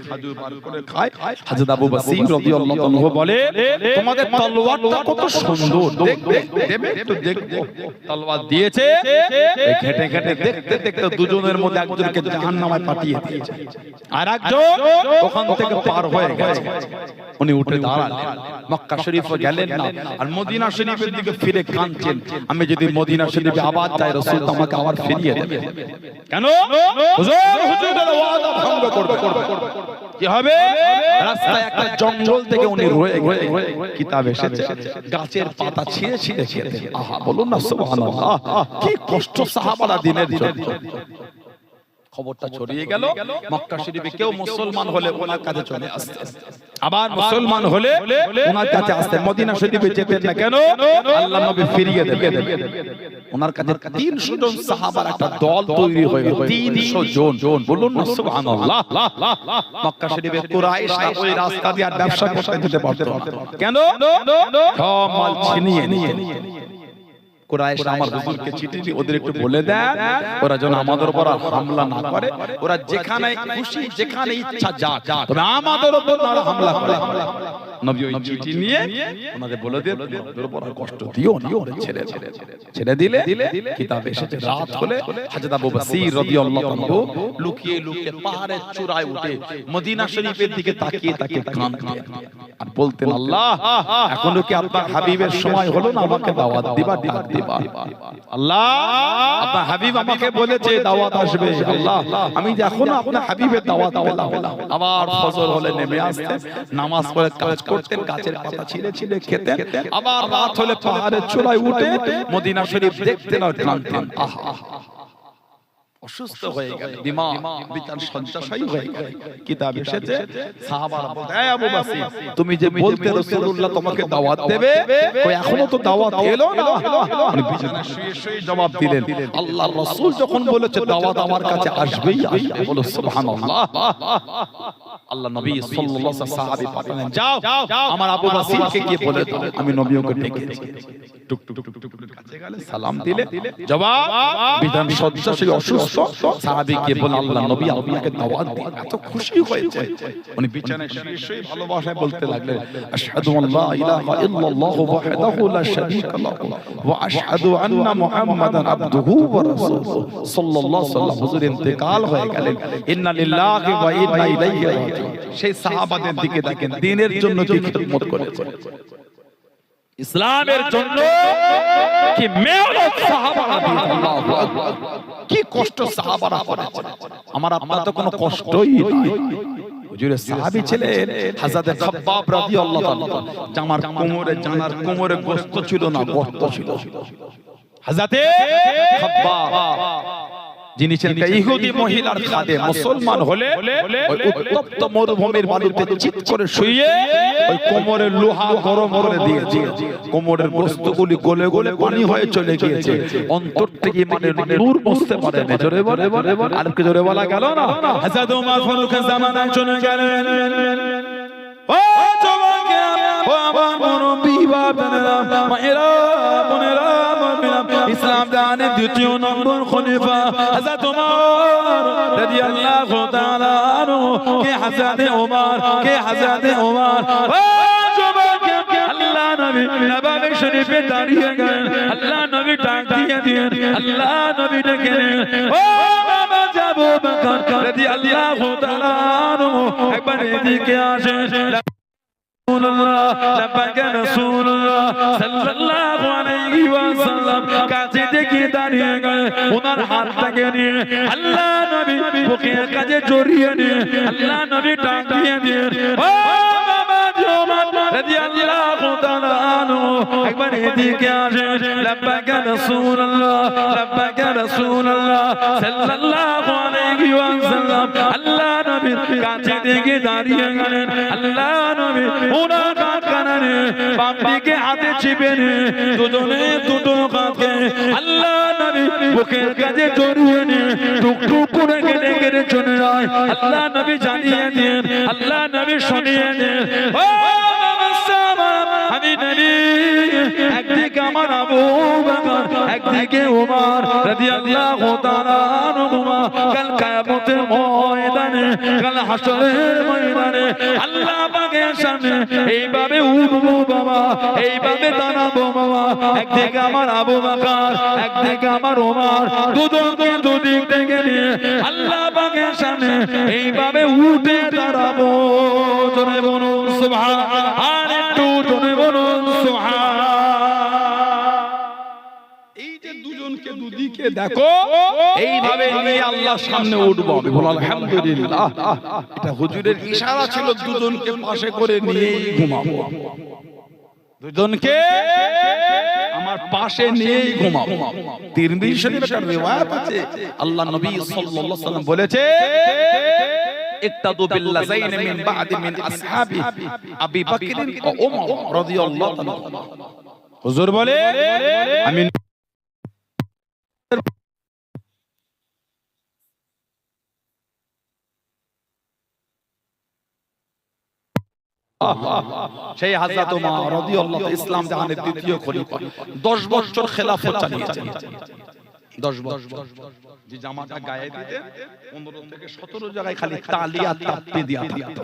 খাজুর বার করে খায়। হযরত আবু বসর রাদিয়াল্লাহু আনহু বলে, তোমাদের তলোয়ারটা কত সুন্দর, দেখবে দেবে একটু দেখবো। তলোয়ার দিয়েছে, ঘেটে ঘেটে দেখতে দেখতে দুজনের মধ্যে একজনকে জাহান্নামে পাঠিয়ে দিয়েছে, আর একজন ওখান থেকে পার হয়ে গেছে। উনি উঠে দাঁড়ালেন, মক্কা শরীফে গেলেন না, আর মদিনা শরীফের দিকে ফিরে কাঁদছেন, আমি যদি মদিনা শরীফে আবার যাই রাসূল আমাকে আবার ফিরিয়ে দেবে। কেন? হুজুরের ওয়াদা ভঙ্গ করবে। কি হবে? রাস্তায় একটা জঙ্গল থেকে উনি রয়ে গেলেন। কিতাব এসেছে গাছের পাতা ছিঁড়ে ছিঁড়ে খেতেন। আহা বলুন না সুবহানাল্লাহ, কি কষ্ট সাহাবারা দিনের জন্য। খবরটা ছড়িয়ে গেল, মক্কা শরীফে কেউ মুসলমান হলে ওনার কাছে চলে আসতে, আবার মুসলমান হলে ওনার কাছে আসতে। মদিনা শরীফে যেতেন না কেন? আল্লাহ নবী ফিরিয়ে দেবেন। ওনার কাছে 300 জন সাহাবার একটা দল তৈরি হয়ে গেল। 300 জন, বলুন না সুবহানাল্লাহ। মক্কা শরীফে কুরাইশরা ওই রাস্তা দিয়ে আর ব্যবসা করতে দিতে পারতো না। কেন? সব মাল ছিনিয়ে নিয়ে কুরাইশরা আমার হুজুরকে চিঠি দিয়ে ওদের একটু বলে দেন, ওরা যেন আমাদের উপর হামলা না করে, ওরা যেখানে খুশি যেখানে ইচ্ছা যাক, তবে আমাদের উপর না হামলা করে। নবী ওই চিঠি নিয়ে ওনাদের বলে দেন, ওদের উপর কষ্ট দিও না, ছেড়ে দিলে। কিতাবে এসেছে রাত হলে হযরত আবু বসর রাদিয়াল্লাহু আনহু লুকিয়ে লুকিয়ে পাহাড়ের চূড়ায় উঠে মদিনা শরীফের দিকে তাকিয়ে তাকিয়ে কাঁদতেন আর বলতেন, আল্লাহ এখনো কি আপনার হাবিবের সময় হলো না আমাকে দাওয়াত দিবা, ডাক দিবা? আল্লাহ আপনার হাবিব আমাকে বলেছে দাওয়াত আসবে, আল্লাহ আমি এখনো আপনার হাবিবের দাওয়াত পেলাম। আবার ফজর হলে নেমে আসতেন, নামাজ পড়ে কাজ করতেন, গাছের পাতা ছিঁড়ে ছিঁড়ে খেতেন। আবার রাত হলে পাহাড়ের চূড়ায় উঠে মদিনা শরীফ দেখতেন আর কাঁদতেন। আহা অসুস্থ হয়ে গেল, বিতান শয্যাশায়ী হয়ে গেল। কিতাব এসেছে সাহাবারা বলে, এই আবু বসর তুমি যে বলতে রাসূলুল্লাহ তোমাকে দাওয়াত দেবে, কই এখনো তো দাওয়াত এলো না। উনি বিছানায় শুয়ে শুয়ে জবাব দিলেন, আল্লাহর রাসূল যখন বলেছে দাওয়াত আমার কাছে আসবেই আসবে। বলো সুবহানাল্লাহ। আল্লাহ নবী সাল্লাল্লাহু আলাইহি সাহাবী পাঠালেন, যাও আমার আবু বাসিরকে গিয়ে বলে দাও আমি নবী ওকে ডেকেছি। টুক টুক টুক টুক কাছে গেলে সালাম দিলে, জবাব বিধান শয্যাশায়ী অসুস্থ সাহাবীকে বলে আল্লাহ নবী আপনাকে দাওয়াত দিন। এত খুশি হয়েছে উনি বিছানায় শুয়ে শুয়ে ভালোবাসায় বলতে লাগলেন, আশহাদু আল্লা ইলাহা ইল্লাল্লাহু ওয়াহদাহু লা শারীকা লাহু ওয়া আশহাদু আন্না মুহাম্মাদান আবদুহু ওয়া রাসূলুহু সাল্লাল্লাহু আলাইহি ওয়াসাল্লাম। হুজুর ইন্তেকাল হয়ে গেলেন, ইন্না লিল্লাহি ওয়া ইন্না ইলাইহি রাজিউন। সেই সাহাবাদের দিকে দেখেন, দ্বীনের জন্য কি খিদমত করেছে, ইসলামের জন্য কি মেহনত সাহাবারা দিয়েছে। আল্লাহু আকবার, কি কষ্ট সাহাবারা করেছে। আমার আপনার তো কোনো কষ্টই নেই। হুজুরের সাহাবী ছিলেন হযরত খাব্বাব রাদিয়াল্লাহু তাআলা, জামার কোমরে গোশত ছিল না, গর্ত ছিল। হযরত খাব্বাব যিনি ছিলেন ইহুদি মহিলার খাদেম, মুসলমান হলে ওই উত্তপ্ত মরুভূমির বালুতে চিৎ করে শুয়ে ওই কোমরে লোহা গরম করে দিয়েছে, কোমরের গোশতগুলি গলে গলে পানি হয়ে চলে গিয়েছে। অন্তর থেকে মানে নূর মুছতে পারে না। জোরে বলে, আর কি জোরে বলা গেল না। হযরত ওমর ফারুক জামানায় চলে গেলেন। ও জওয়ানকে, ও আমার মুরব্বি বাবারা, মায়েরা, বোনেরা, ইসলাম দানের দ্বিতীয় নম্বর খলিফা হযরত ওমর রাদিয়াল্লাহু তাআলা আনহু। কে হযরত ওমর, কে হযরত ওমর। ও যুবক, আল্লাহ নবী নববী শরীফে দাঁড়িয়ে গেলেন, আল্লাহ নবী ডাক দিয়ে দিলেন, আল্লাহ নবী ডেকেলেন, ও বাবা আবু বকর রাদিয়াল্লাহু তাআলা আনহু, একবার এদিকে আসেন। রাসূলুল্লাহ সাল্লাল্লাহু আলাইহি ওয়াসাল্লাম কাছে থেকে দাঁড়িয়ে গেলেন, ওনার হাতটাকে নিয়ে আল্লাহ নবী বুকের কাছে জড়িয়ে নিয়ে আল্লাহ নবী ডাক দিয়ে দিলেন, ও বাবা ওমর রাদিয়াল্লাহু তাআলা আনহু, একবার এদিকে আসেন। লাব্বাইকা রাসূলুল্লাহ, লাব্বাইকা রাসূলুল্লাহ সাল্লাল্লাহু আলাইহি ওয়াসাল্লাম আল্লাহ নবীর কাছে থেকে দাঁড়িয়ে গেলেন, আল্লাহ নবী ওনার কানে বাম দিকে হাতে চিপে নিয়ে দুজনে দুটো কাঁধে আল্লাহ নবী বুকের কাছে জড়িয়ে নিয়ে টুকটুক করে কেটে কেটে চলে যায়। আল্লাহ নবী জানিয়ে দেন, আল্লাহ নবী শুনিয়ে দেন, ও আমি নবী একদিকে আমার আবু বকর, একদিকে ওমর রাদিয়াল্লাহু তাআলা আনহু, কাল কিয়ামতের ময়দানে, কাল হাসরের ময়দানে আল্লাহ পাকের সামনে এইভাবে উঠবো বাবা, এইভাবে দাঁড়াবো বাবা। একদিকে আমার আবু বকর, একদিকে আমার ওমর, দুজনকে দুদিক থেকে নিয়ে আল্লাহ পাকের সামনে এইভাবে উঠে দাঁড়াবো। জোরে বলুন সুবহান, আর একটু জোরে বলুন সুবহান। এই যে দুজনকে দুদিকে দেখো, এইভাবে নিয়ে আল্লাহর সামনে উঠবো। আমি বলি আলহামদুলিল্লাহ, এটা হুজুরের ইশারা ছিল, দুজনকে পাশে করে নিয়েই ঘুমাবো, দুজনকে আমার পাশে নিয়েই ঘুমাবো। তিরমিজি শরীফে একটা রিওয়ায়াত আছে, আল্লাহ নবী সাল্লাল্লাহু আলাইহি ওয়াসাল্লাম বলেছে, ইক্তাদু বিল্লাযাইনি মিন বা'দি মিন আসহাবি আবি বকর ও ওমর রাদিয়াল্লাহু তাআলা। হুজুর বলে আমি সেই হযরত ওমর রাদিয়াল্লাহু ইসলাম জাহানের দ্বিতীয় খলিফা, 10 বছর খেলাফত চালিয়েছেন। 10 বছর যে জামাটা গায়ে দিতে 15 থেকে 17 জায়গায় খালি তালিয়া তাপতে দিয়া থাকতো।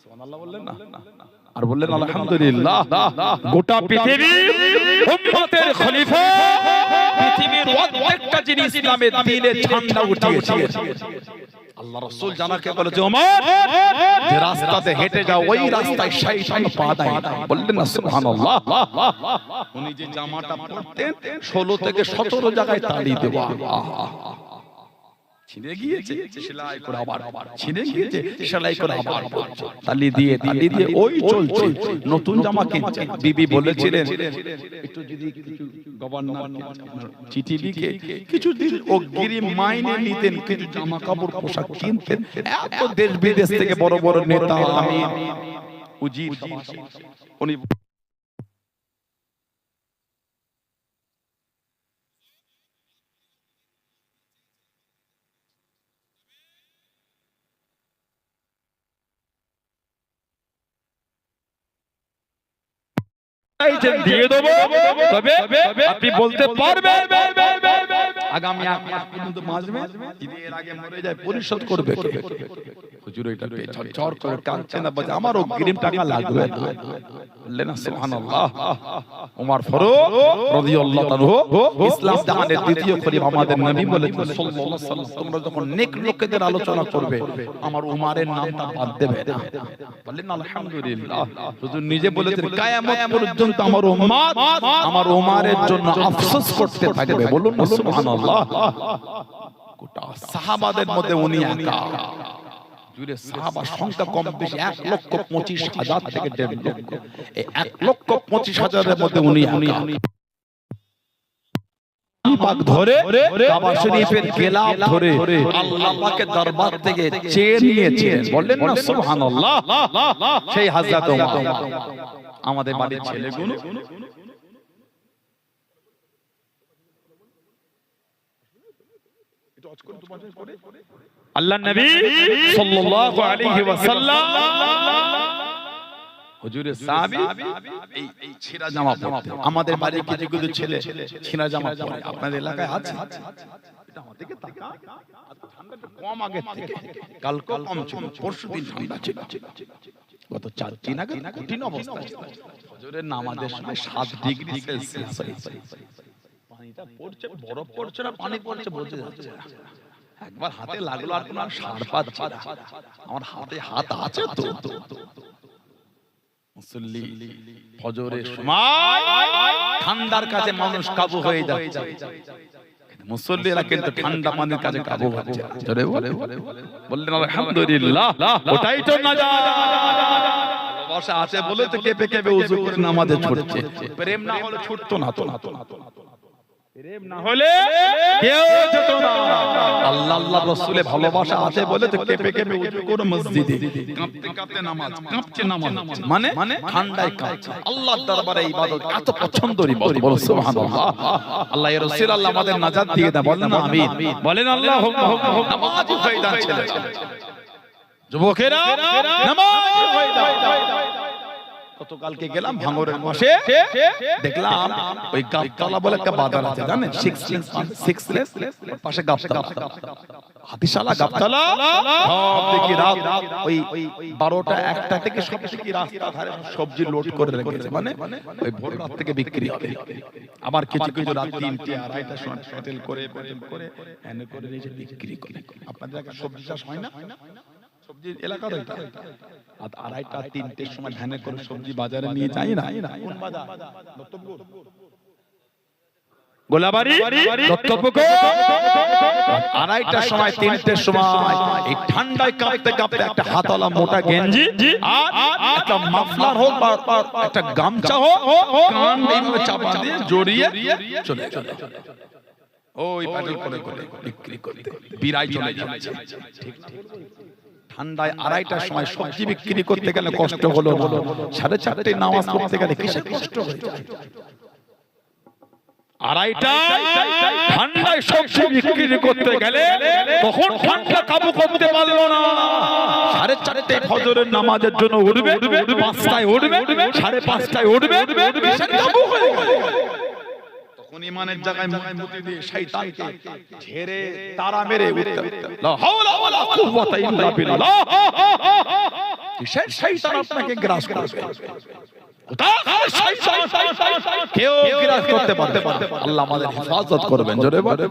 সুবহানাল্লাহ বললেন না, আর বললেন আলহামদুলিল্লাহ। গোটা পৃথিবীর উম্মতের খলিফা, পৃথিবীর প্রত্যেকটা যিনি ইসলামের দ্বীনে ঝান্ডা উঠিয়েছে, আল্লাহ রাসূল জানাকে বলেছে, ওমর যে রাস্তাতে হেঁটে যাও ওই রাস্তায় শয়তান পা দেয় না। বললেন না সুবহানাল্লাহ। উনি যে জামাটা পরতেন 16 থেকে 17 জায়গায় তালি দেওয়া, ছিঁড়ে গিয়েছে সেলাই করে আবার, ছিঁড়ে গিয়েছে সেলাই করে আবার, তালি দিয়ে ওই চলছে। নতুন জামা কিনছে, বিবি বলেছিলেন একটু যদি কিছু গভর্নর চিঠি লিখে কিছু দিন অগ্রিম মাইনে নিতেন, কিছু জামা কাপড় পোশাক কিনতেন। এত দেশ বিদেশ থেকে বড় বড় নেতা আমি উজির উনি দিয়ে দেবো, তবে আপনি বলতে পারবেন আগামী 1 মাস পর্যন্ত বাঁচবে, যদি এর আগে মরে যায় পরিশোধ করবে কে? হুজুর এটা পেয়ে ঝরঝর করে কাঁদছে না, বলে আমারও অগ্রিম টাকা লাগবে না। বললেন না সুবহানাল্লাহ। ওমর ফারুক রাদিয়াল্লাহু আনহু ইসলাম জাহানের দ্বিতীয় খলিফা, আমাদের নবী বলেছেন সাল্লাল্লাহু আলাইহি ওয়াসাল্লাম, তোমরা যখন নেক লোকেদের আলোচনা করবে আমার উমারের নামটা বাদ দেবে না। বললেন আলহামদুলিল্লাহ। হুজুর নিজে বলেছেন কিয়ামত পর্যন্ত আমার উম্মত আমার উমারের জন্য আফসোস করতে থাকবে। বলুন না সুবহানাল্লাহ। গোটা সাহাবাদের মধ্যে উনি একা, জুড়ে সাহাবার সংখ্যা কম বেশি 1,25,000 থেকে 1.5 লক্ষ। এই 1,25,000 মধ্যে উনি পাক ধরে কাবা শরীফের গেলাফ ধরে আল্লাহ পাকের দরবার থেকে চেয়ে নিয়েছিলেন। বললেন না সুবহানাল্লাহ। সেই হযরত ওমর, আমাদের বাড়ির ছেলেগুলো আল্লাহর নবী সাল্লাল্লাহু আলাইহি ওয়াসাল্লাম হুজুরের সাহাবী এই ছেঁড়া জামা পরতে, আমাদের বাড়ির কিছু কিছু ছেলে ছেঁড়া জামা পরে। আপনাদের এলাকায় আছে? এটা আমার দিকে তাকা। ঠান্ডাটা কম আগে থেকে, কালকে কম ছিল, পরশুদিন ঠান্ডা ছিল। গত 4 দিন আগে কঠিন অবস্থা ছিল। হুজুরের নামাজের সময় 7 ডিগ্রি সেলসিয়াস পানিটা পড়ছে, বরফ পড়ছে না পানি পড়ছে বোঝা যাচ্ছে না। একবার হাতে লাগলো আর কোনো সার পাচ্ছি না। আমার হাতে হাত আছে তো। মুসল্লি ফজরের সময় ঠান্ডার কাছে মানুষ কাবু হয়ে যাচ্ছে, মুসল্লিরা কিন্তু ঠান্ডা পানির কাছে কাবু হচ্ছে। জোরে বলে বললেন আলহামদুলিল্লাহ। ওটাই তো নাজাত। ভালোবাসা আছে বলে তো কেঁপে কেঁপে ওযু করে নামাজে ছুটছে। প্রেম না হলে ছুটতো না তো। প্রেম না হলে কেউ যেত না। আল্লাহ আল্লাহ রাসূলের ভালোবাসা আছে বলে তো কেঁপে কেঁপে ওযু করে মসজিদে কাঁপতে কাঁপতে নামাজ, কাঁপছে নামাজ, মানে ঠান্ডায় কাঁপছে। আল্লাহর দরবারে ইবাদত এত পছন্দের ইবাদত, বলো সুবহানাল্লাহ। আল্লাহ এর রাসূল আল্লাহ আমাদের নাজাত দিয়ে দেন, বলেন আমিন। বলেন আল্লাহুম্মা। নামাজ হয়ে যান ছেলে যুবকেরা, নামাজ হয়ে যান। গতকালকে গেলাম ভাঙরের মাসে, দেখলাম ওই গাবতলা বলে একটা বাজার আছে, জানেন? 6 লেস পাশে গাবতলা, হাতিশালা গাবতলা। সব দেখি রাত ওই 12টা 1টা থেকে সব দেখি রাস্তা ধারে সবজি লোড করে রেখেছে, মানে ওই ভোর রাত থেকে বিক্রি হবে। আবার কিছু কিছু রাত 3টে 2:30টার সময় হোটেল করে এনে করে নিয়ে বিক্রি করে। আপনাদের এলাকায় সবজি চাষ হয় না? সবজি এলাকার ওইটা 2:30টা 3টের সময় ভ্যানে করে সবজি বাজারে নিয়ে যায় না? কোন বাজার? দত্তপুর, গোলাবাড়ি, দত্তপুকুর। 2:30টার সময় 3টের সময় এই ঠান্ডায় কাঁপতে কাঁপতে একটা হাতওয়ালা মোটা গেঞ্জি আর একটা মাফলার হোক বা একটা গামছা হোক কান এইভাবে চাপা দিয়ে জড়িয়ে চলে চলে ওই প্যাডেল করে করে বিক্রি করতে বিরাই চলে যাচ্ছে। ঠিক ঠান্ডায় 2:30টার সময় সবজি বিক্রি করতে গেলে কষ্ট হলো না, 4:30টায় নামাজ পড়তে গেলে কিসের কষ্ট হয়ে যায়? 2:30টায় ঠান্ডায় সবজি বিক্রি করতে গেলে তখন ঠান্ডা কাবু করতে পারলো না। 4:30টায় ফজরের নামাজের জন্য উঠবে, 5টায় উঠবে, 5:30টায় উঠবে, কিসের কাবু হয়ে গেল? তখন ইমানের জায়গায় মুতি দিয়ে শয়তানকে ঝেড়ে তারা মেরে উঠতে, লা হাওলা ওয়ালা কুওয়াতা ইল্লা বিল্লাহ। কিসের শয়তান আপনাকে গ্রাস করবে? কেউ গ্রাস করতে পারবে না। আল্লাহ আমাদের হেফাজত করবেন। জোরে বলে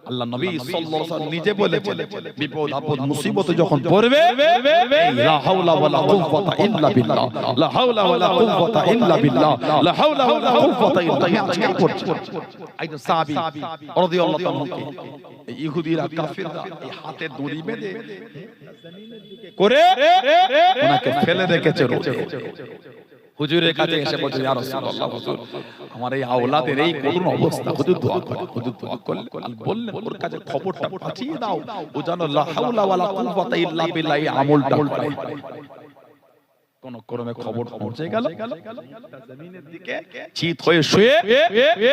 আল্লাহ নবী সাল্লাল্লাহু আলাইহি ওয়াসাল্লাম নিজে বলেছেন, বিপদ আপদ মুসিবত যখন পড়বে, লা হাওলা ওয়ালা কুওয়াতা ইল্লা বিল্লাহ, লা হাওলা ওয়ালা কুওয়াতা ইল্লা বিল্লাহ, লা হাওলা ওয়ালা কুওয়াতা ইল্লা বিল্লাহ। একজন সাহাবী রাদিয়াল্লাহু তাআলা ইহুদিরা কাফিররা এই হাতে দড়ি বেঁধে করে ওনাকে ফেলে রেখেছে রোদে। হুজুরের কাছে এসে বলছে, ইয়া রাসূলুল্লাহ, হুজুর আমার এই আওলাদের এই করুণ অবস্থা, হুজুর দোয়া করেন। হুজুর দোয়া করলেন, বললেন ওর কাছে খবরটা পাঠিয়ে দাও, ও যেন লা হাওলা ওয়ালা কুওয়াতা ইল্লা বিল্লাহ আমলটা করে। কোন ক্রমে খবর পৌঁছে গেল, জমিনের দিকে চিত হয়ে শুয়ে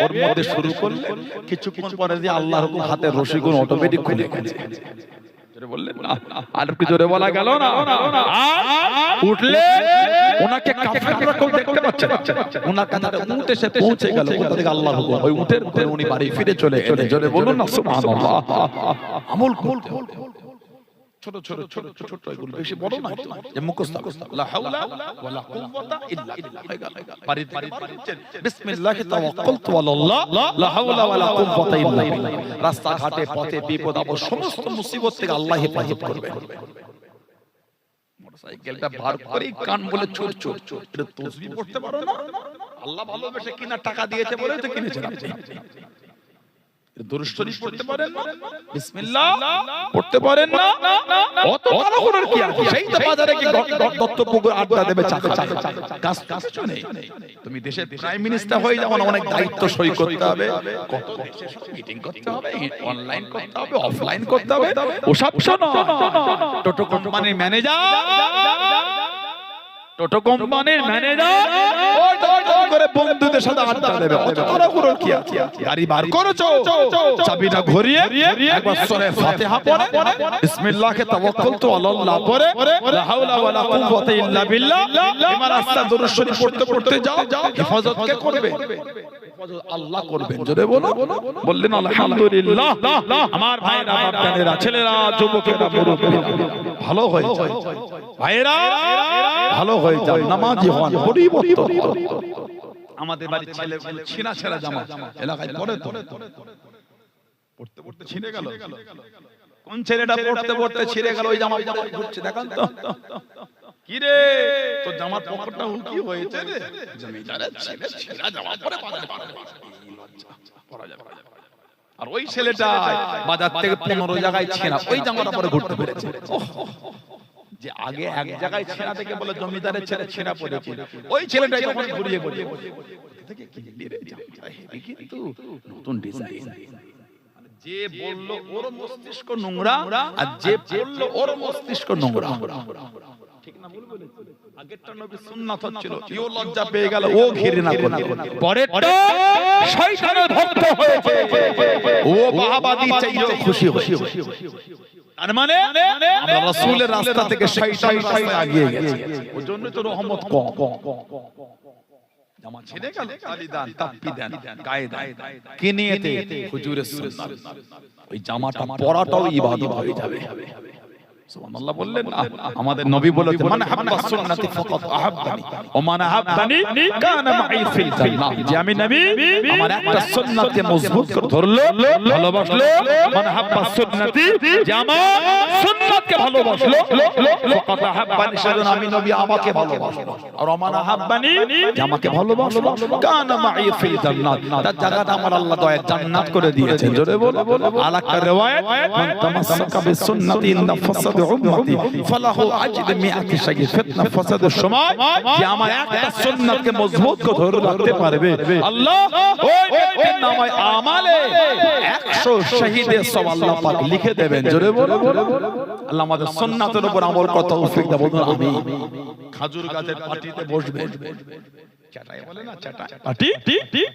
ওর মধ্যে শুরু করলেন। কিছুক্ষণ পরে যে আল্লাহর হুকুম হাতের রশিগুলো অটোমেটিক খুলে গেছে। বললেন না আর কি জোরে বলা গেল না? উঠলে ওনাকে কাফেররা কেউ দেখতে পাচ্ছে না। ওনার কাছে উট এসে পৌঁছে গেল, কোথা থেকে আল্লাহ হুকুম, ওই উটের উপরে উনি বাড়ি ফিরে চলে এলেন। জোরে বলুন না সুবহানাল্লাহ। আমল করতে হবে। ছোট ছোট ছোট ছোট এগুলো বেশি বড় নয় তো, যে মুখস্থ লা হাওলা ওয়ালা কুওয়াতা ইল্লা বিল্লাহ। বাড়ি থেকে বলছেন বিসমিল্লাহি তাওয়াক্কালতু আলাল্লাহ লা হাওলা ওয়ালা কুওয়াতা ইল্লা বিল্লাহ। রাস্তা ঘাটে পথে বিপদ আপদ সমস্ত মুসিবত থেকে আল্লাহ হেফাজত করবে। মোটরসাইকেলটা বার করে কান বলে চোর চোর চোর, এটা তাসবিহ পড়তে পারো না? আল্লাহ ভালোবেসে কিনা টাকা দিয়েছে বলে তো কিনেছেন আপনি। দুরূদ শরীফ পড়তে পারেন না, বিসমিল্লাহ পড়তে পারেন না, অত বড় করার কি আছে? সেই তো বাজারে কি দত্তপুকুর আড্ডা দেবে চাকা কাজ কিছু নেই। তুমি দেশের প্রাইম মিনিস্টার হয়ে যাও না, অনেক দায়িত্ব সই করতে হবে, কত দেশে সব মিটিং করতে হবে, অনলাইন করতে হবে, অফলাইন করতে হবে, ওসব শোনো। টোটো কোম্পানির ম্যানেজার, টোটো কোম্পানির ম্যানেজার ওই করে বন্ধুদের সাথে আড্ডা দেবে, অত বড় করার কি আছে? গাড়ি বার করেছো, চাবিটা ঘুরিয়ে একবার সূরা ফাতিহা পড়ে বিসমিল্লাহি তাওয়াক্কালতু আলাল্লাহ পড়ে লা হাওলা ওয়ালা কুওয়াতা ইল্লা বিল্লাহ ইমান আস্তা দুরূদ শরীফ পড়তে পড়তে যাও, হেফাজত কে করবে? হেফাজত আল্লাহ করবেন। জোরে বলো, বললেন আলহামদুলিল্লাহ। আমার ভাইরা, বাপদাদেরা, ছেলেরা, যুবকেরা, মুরব্বিরা ভালো হয়ে যায়, ভাইরা ভালো হয়ে যায়, নামাজি হন, পরিবর্তন হন। আমাদের বাড়ির ছেলে ছিনা ছেঁড়া জামা এলাকায় পড়ে তো, পড়তে পড়তে ছিঁড়ে গেল। কোন ছেলেটা পড়তে পড়তে ছিঁড়ে গেল? ওই জামা পরে ঘুরছে, দেখান তো কি রে তোর জামার পকেটটা উল্কি হয়েছে রে, জমিদারের ছেলে ছেঁড়া জামা পরে বাজারে পরা যাবে। আর ওই ছেলেটা বাজার থেকে 15 জায়গায় ছেঁড়া ওই জামাটা পরে ঘুরতে পেরেছে। যে আগে এক জায়গায় ছেঁড়া থেকে বলে জমিদারের ছেলে ছেঁড়া পড়েছে, ওই ছেলেটাই তখন ঘুরিয়ে ঘুরিয়ে কিন্তু নতুন ডিজাইন। যে বললো ওর মস্তিষ্ক নোংরা, আর যে বললো ওর মস্তিষ্ক নোংরা। ঠিক না ভুল বলেছি? আগেরটা নবী সুন্নাত হচ্ছিল, ও লজ্জা পেয়ে গেল, ও ঘৃণা করল। পরেরটা শয়তানের ভক্ত হয়েছে, ও বাহাবাদি চাইলো, খুশি হয়েছে। তার মানে আমরা রাসূলের রাস্তা থেকে শয়তান রাস্তায় এগিয়ে গেছি, ওর জন্য তো রহমত কম। জামা ছিঁড়ে গেল, তালি দান, তাপ্পি দেন, গায়ে দেন, কি নিয়তে? হুজুরের সুন্নাত। ওই জামাটা পরাটাও ইবাদত হয়ে যাবে। সুবহানাল্লাহ বললেন না? আমাদের নবী বলেছেন মান হাব্বা সুন্নতি ফাকাত আহাব্বানি ওয়া মান আহাব্বানি কানা মাই ফিল জান্নাহ। যে আমি নবী আমার একটা সুন্নাতকে মজবুত করে ধরলো, ভালোবাসলো, মান হাব্বা সুন্নতি, যে আমার সুন্নাতকে ভালোবাসলো, ফাকাত আহাব্বানি, সেজন্য আমি নবী আমাকে ভালোবাসলো। আর ওয়া মান আহাব্বানি, যে আমাকে ভালোবাসলো, কানা মাই ফিল জান্নাহ, তার জায়গাটা আমার আল্লাহ দয়ায় জান্নাত করে দিয়েছেন। জোরে বলো। আরেকটা riwayat মান তামাসসাকা বিসুন্নতি ইনদা ফাসাদ উম্মতি ফালাহু আজরু মিআতি শাইই। ফিতনা ফাসাদের সময় যে আমার একটা সুন্নাতকে মজবুত করে ধরে রাখতে পারবে, আল্লাহ ওই ব্যক্তির নামে আমালে 100 শহীদের সওয়াব আল্লাহ পাক লিখে দেবেন। জোরে বলো। আল্লাহ আমাদের সুন্নাতের উপর আমল করতে তৌফিক দাও, বলুন আমিন। খাজুর গাছের পাটিতে বসবেন, চাটাই বলে না, চাটা পাটি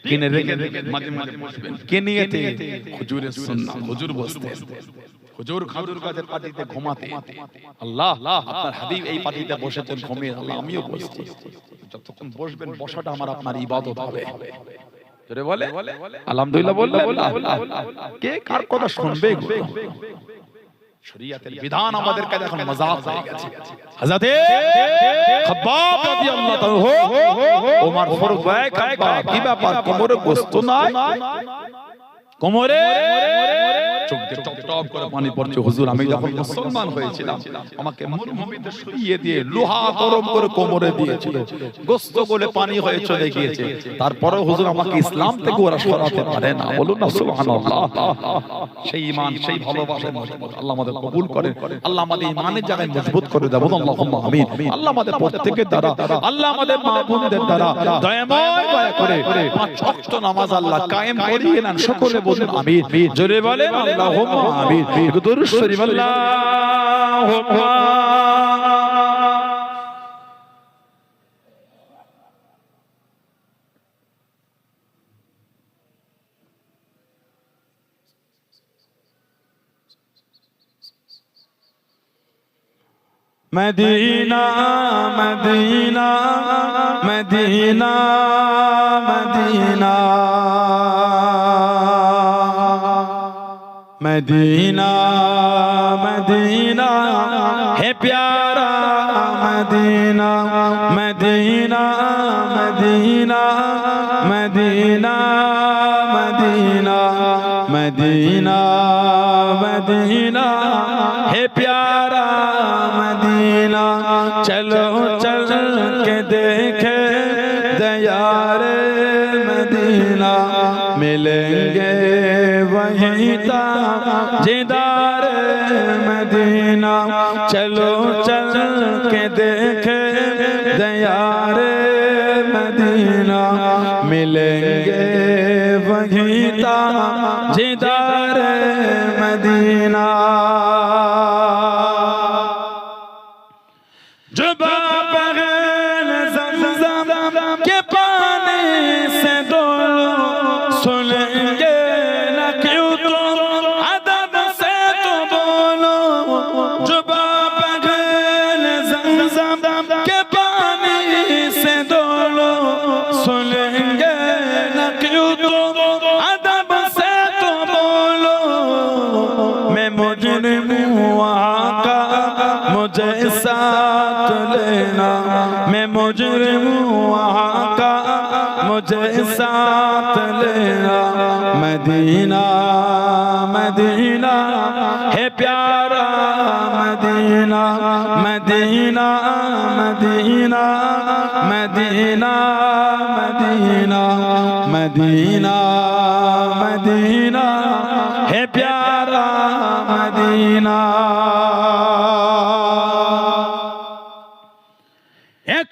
কিনে রেখে মাঝে মাঝে বসবেন, কে নিয়েতে? হুজুরের সুন্নাত। হুজুর বসতে, হুজুর খাজুর গাছের পাটিতে ঘুমাতে, আল্লাহ আপনার হাবিব এই পাটিতে বসেছেন ঘুমিয়ে, আল্লাহ আমিও বসছি। যতক্ষণ বসবেন, বসাটা আমার আপনার ইবাদত হবে। জোরে বলে আলহামদুলিল্লাহ বললে। কে কার কথা শুনবে? শরীয়তের বিধান আমাদের কাছে এখন মজাক হয়ে গেছে। হযরতে খাব্বাব রাদিয়াল্লাহু তাআলা ওমর ফারুক ভাই, খাব্বাব কি ব্যাপার, কোমরে গোশত নাই? কোমরে চোখ দিয়ে টপ টপ করে পানি পড়ছে। হুজুর আমি যখন মুসলমান হয়েছিলাম আমাকে মরুভূমিতে শুইয়ে দিয়ে লোহা গরম করে কোমরে দিয়েছিল, গোশত গলে পানি হয়ে চলে গিয়েছে, তারপরে হুজুর আমাকে ইসলাম থেকে ওরা সরাতে পারে না। বলুন না সুবহানাল্লাহ। সেই ঈমান, সেই ভালোবাসা আল্লাহ আমাদের কবুল করেন। আল্লাহ আমাদের ঈমানের জায়গায় মজবুত করে দেন, বলুন আল্লাহুম্মা আমিন। আল্লাহ আমাদের প্রত্যেকের দ্বারা, আল্লাহ আমাদের মা বোনদের দ্বারা দয়াময় দয়া করে 5 ওয়াক্ত নামাজ আল্লাহ কায়েম করিয়ে নেন। সকলে বলুন আমিন। জোরে বলেন আল্লাহুম্মা আমিন। দুরূদ শরীফ আল্লাহুম্মা Medina Medina Medina Medina Medina Medina है प्यारा Medina Medina Medina Medina Medina Medina Medina है प्यारा मदीना चलो चल के देखे दयारे मदीना मिलेंगे वहीं ताजेदार मदीना चलो चल के देखे दयार मदीना मिलेंगे वहीं ताजेदार मदीना जो बगैर ज़मज़म के पानी से डोलो सुनेंगे न क्यों तुम अदब से तो बोलो जो बगैर ज़मज़म के पानी से डोलो सुनेंगे न क्यों तुम अदब से तो बोलो मैं मुजरिम हूँ वहाँ का मुझे साथ लेना मैं मुजरिम हूँ वहाँ का मुझे साथ लेना मदीना मदीना है प्यारा Medina Medina Medina Medina Medina Medina Medina है प्यारा मदीना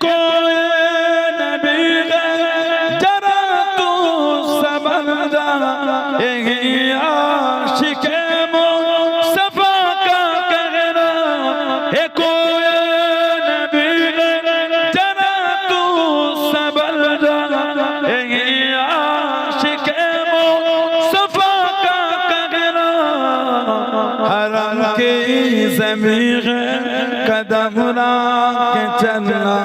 कोई नबी जरा तू सबल जा आशिक मुस्तफा का कहना है कोई नबी जरा तू सबल जा आशिक मुस्तफा का कहना हरम की ज़मीन कदम के चलना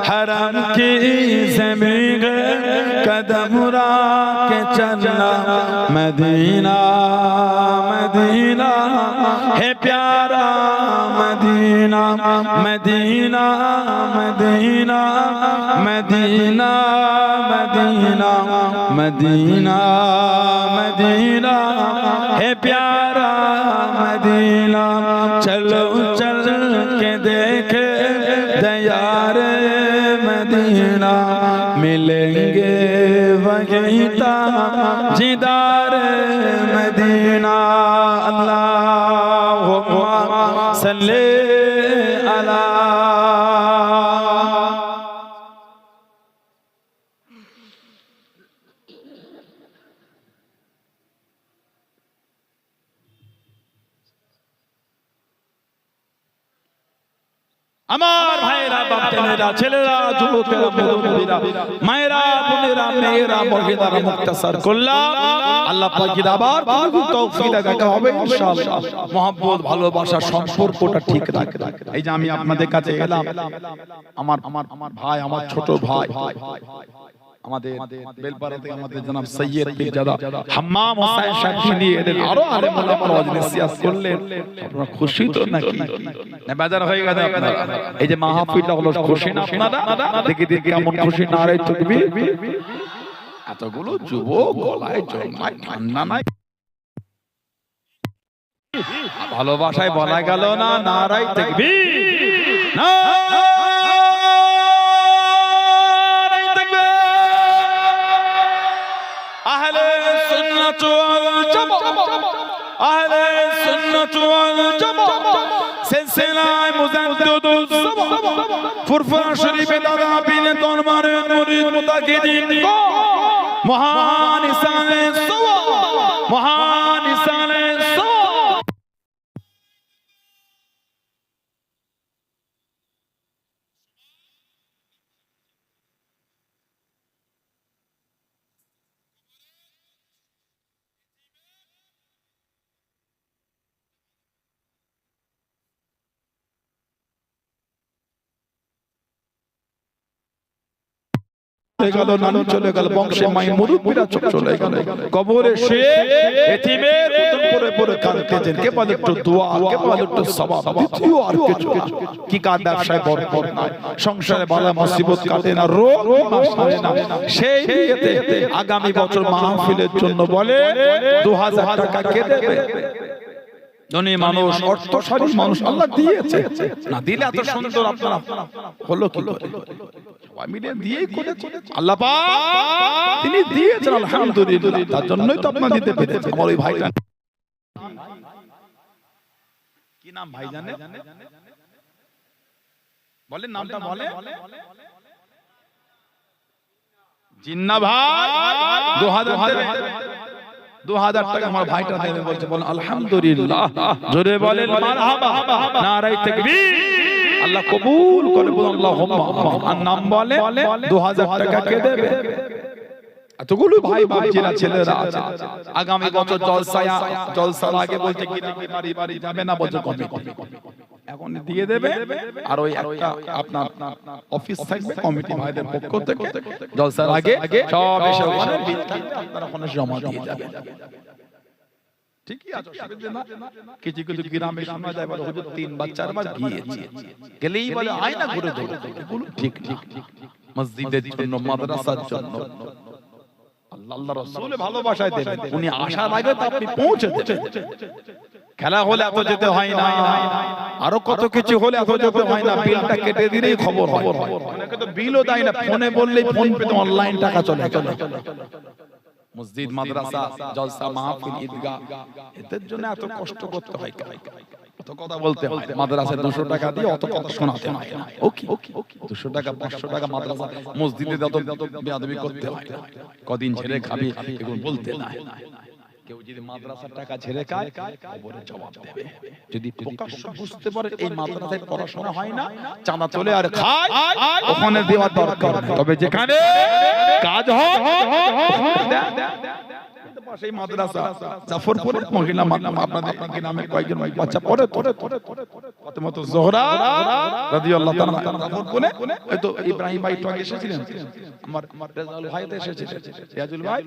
हरम की ज़मीन कदम के चलना मदीना मदीना है प्यारा Medina Medina Medina Medina Medina Medina Medina है प्यारा मदीना चलो चल के देखे दयार मदीना मिलेंगे वहीं ताजेदार मदीना अल्लाहुम्मा सल्ले अला আমার ভাইরা বাপজনেরা ছেলেরা যুবকেরা মুরব্বিরা মায়েরা বোনেরা মেয়েরা মহিলারা মুক্তাসার করলাম আল্লাহ পাক আবার তৌফিক দেখাতে হবে ইনশাআল্লাহ মহব্বত ভালোবাসা সম্পর্কটা ঠিক রাখতে এই যে আমি আপনাদের কাছে এলাম আমার ভাই আমার ছোট ভাই আমাদের বেলপাড়া থেকে আমাদের জনাব সৈয়দ পীরজাদা হাম্মাম হোসেন সাহেব নিয়ে এলেন আরো আরে মোলামার ওয়াজনে সিয়াস করলেন আপনারা খুশি তো নাকি না বাজার হয়ে গেছে আপনারা এই যে মাহফিলটা হলো খুশি না আপনারা দেখি দেখি কেমন খুশি নারে তাকবীর এতগুলো যুবক গলায় জমায় ঠান্ডা নাই ভালোবাসায় বলা গেল না নারাই তাকবীর না আহলে সুন্নাত ওয়াল জামাত সিলসিলায়ে মুজাদ্দিদুস ফুরফুরা শরীফে দাদা পীরে দরবারে মুরিদ মুতাকিদিন মহান ইসানে সওয়া মহান ইসানে সওয়া গেল, নানু চলে গেল, বংশে মাই মুরব্বিরা চলে গেল, কবরে শুয়ে এতিমের মতন পড়ে পড়ে কাঁদতেছেন। কে বলে একটু দোয়া, কে বলে একটু সওয়াব, দ্বিতীয় আর কিছু না। কি কার ব্যবসায় বরকত নাই, সংসারে বালা মুসিবত কাটে না, রোগ সারে না। সেই নিয়তে আগামী বছর মাহফিলের জন্য বলে 2000 টাকা কে দেবে? ধনী মানুষ, অর্থশালী মানুষ আল্লাহ দিয়েছে, না দিলে এত সুন্দর আপনারা হলো কি করে? সবাই মিলে দিয়েই করেছে আল্লাহ পাক, তিনি দিয়েছেন আলহামদুলিল্লাহ। তার জন্যই তো আপনারা দিতে পেরেছেন। আমার ওই ভাইটা কি নাম ভাই জানে? বলেন নামটা বলে। জিন্না ভাই 2000 টাকা আমার ভাইটা দেবে বলছে। বলেন আলহামদুলিল্লাহ, জোরে বলেন মারহাবা, নারায়ে তাকবীর। আল্লাহ কবুল করে, বলেন আল্লাহুম্মা। আর নাম বলে 2000 টাকা কে দেবে? এতগুলো ভাই বাচ্চারা ছেলেরা আছে, আগামী বছর জলসার আগে বলছে কি বাড়ি বাড়ি যাবে না, বলছে কমিটি এখন দিয়ে দেবে। আর ওই একটা আপনার অফিস থাকবে কমিটি ভাইদের পক্ষ থেকে, জলসার আগে সব এসে ওখানে আপনারা ওখানে জমা দিয়ে যাবেন। ঠিকই আছে, অসুবিধা না। কিছু কিছু গ্রামে শোনা যায় বলে হুজুর 3 বার 4 বার গিয়েছি, গেলেই বলে আয়না ঘুরে দেবো। এগুলো ঠিক ঠিক মসজিদের জন্য, মাদ্রাসার জন্য আল্লাহ রাসূল ভালোবাসায় দেবেন। উনি আসার আগে তো আপনি পৌঁছে দেবেন। খেলা হলে এত যেতে হয় না, আরো কত কিছু হলে এত যেতে হয় না। বিলটা কেটে দিলেই খবর হয়। অনেকে তো বিলও দেয় না, ফোনে বললেই ফোন পেতে অনলাইন টাকা চলে। মসজিদ, মাদ্রাসা, জলসা, মাহফিল, ঈদগাহ, এদের জন্য এত কষ্ট করতে হয়, অত কথা বলতে হয়। মাদ্রাসায় 200 টাকা দিয়ে অত কথা শোনাতে হয় না। ওকে 200 টাকা 500 টাকা মাদ্রাসা মসজিদে যত বেয়াদবি করতে হয়। কদিন ছেড়ে খাবি এগুলো বলতে না। কেউ যদি মাদ্রাসার টাকা ছেড়ে খায় কবরে জবাব দেবে। যদি প্রকাশ্য বুঝতে পারে এই মাদ্রাসায় পড়াশোনা হয় না, চাঁদা তোলে আর খায়, ওখানে দেওয়া দরকার। তবে যেখানে কাজ হয় পাশেই মাদ্রাসা, জাফরপুরে মহিলা মাদ্রাসা, আপনাদের নামে কয়েকজন বাচ্চা পড়ে। ফাতেমাতুজ যোহরা রাদিয়াল্লাহু তাআলা জাফরপুরে, এই তো ইব্রাহিম ভাই তো আগে এসেছিলেন, আমার রেজাউল ভাই তো এসেছিলেন, রিয়াজুল ভাই,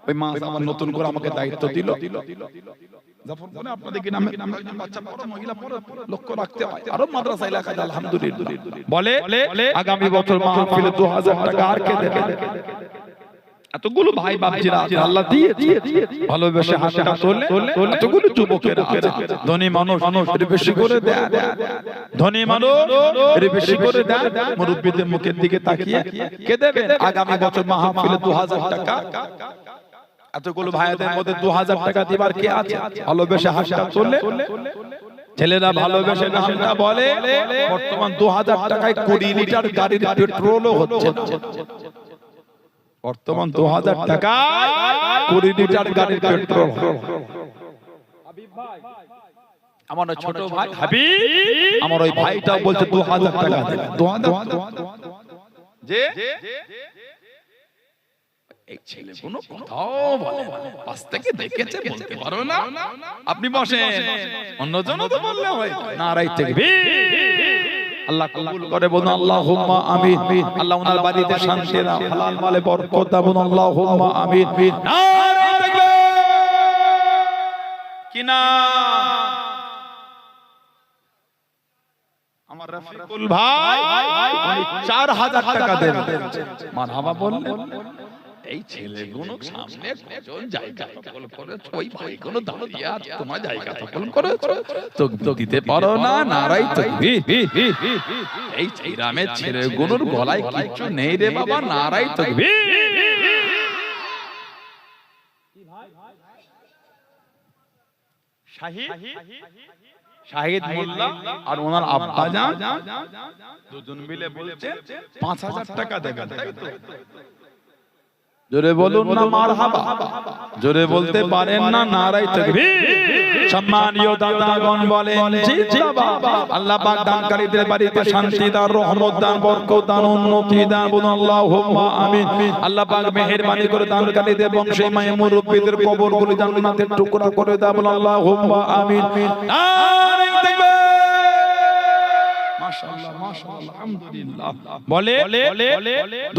ওই মা আমার নতুন করে আমাকে দায়িত্ব দিল। জাফরপুরে আপনাদের কি নামে বাচ্চা পড়ে, মহিলা পড়ে, লক্ষ্য রাখতে হয়। আরো মাদ্রাসা এলাকায় আলহামদুলিল্লাহ বলে আগামী বছর মাহফিলে 2000 টাকা আর কে দেবে? এতগুলো ভাই বাপজিরা আল্লাহ দিয়ে ভালোবেসে হাতটা তোলে। এতগুলো যুবকেরা আছে, ধনী মানুষ এর বেশি করে দেয়, ধনী মানুষ এর বেশি করে দেয়। মুরব্বিদের মুখের দিকে তাকিয়ে কে দেবে আগামী বছর মাহফিলে 2000 টাকা? এতগুলো ভাইদের মধ্যে 2000 টাকা দিবার কে আছে? ভালোবেসে হাতটা তোলে। ছেলেরা ভালোবেসে নামটা বলে। বর্তমান 2000 টাকায় 20 লিটার গাড়ির পেট্রোলও হচ্ছে না। বর্তমান 2000 টাকা 20 লিটার গাড়ির পেট্রোল। আমার ছোট ভাই হাবিব, আমার ওই ভাইটা বলছে 2000 টাকা দেবে। 2000 যে এই ছেলে কোনো কথাও বলে না, পাশ থেকে দেখেছে বলতে পারো না। আপনি বসেন, অন্যজন তো বললে হয়। নারায়ে তাকবীর। আল্লাহ কবুল করে, বলুন আল্লাহুম্মা আমিন। আল্লাহ ওনার বাড়িতে শান্তি দাও, হালাল মালে বরকত দাও, বলুন আল্লাহুম্মা আমিন। নারায়ে তাকবীর। কি নাম? আমার রফিকুল ভাই, উনি 4000 টাকা দেন। মারহাবা বললেন। এই ছেলেগুলো সামনে কজন জায়গা দখল করেছে, ওই ভাইগুলো দাঁড়িয়ে আছে, তোমার জায়গা দখল করেছে তো দিতে পারো না। নারায়ে তাকবীর। এই গ্রামের ছেলেগুলোর গলায় কিছু নেই রে বাবা, নারায়ে তাকবীর। শাহিদ মোল্লা আর ওনার আব্বা জান দুজন মিলে বলছে 5000 টাকা দেবেন, তাই তো? জোরে বলুন না মারহাবা। জোরে বলতে পারেন না, নারায়ে তাকবীর। সম্মানীয় দাদাগণ বলেন জিন্দাবাদ। আল্লাহ পাক দানকারীদের বাড়িতে শান্তি দান, রহমত দান, বরকত দান, উন্নতি দান, বলুন আল্লাহুম্মা আমিন। আল্লাহ পাক মেহেরবানি করে দানকারীদের বংশে মায়ে মুরব্বিদের কবরগুলো জান্নাতের টুকরা করে দাও, বলুন আল্লাহুম্মা আমিন। নারায়ে তাকবীর। মাশাআল্লাহ মাশাআল্লাহ আলহামদুলিল্লাহ। বলে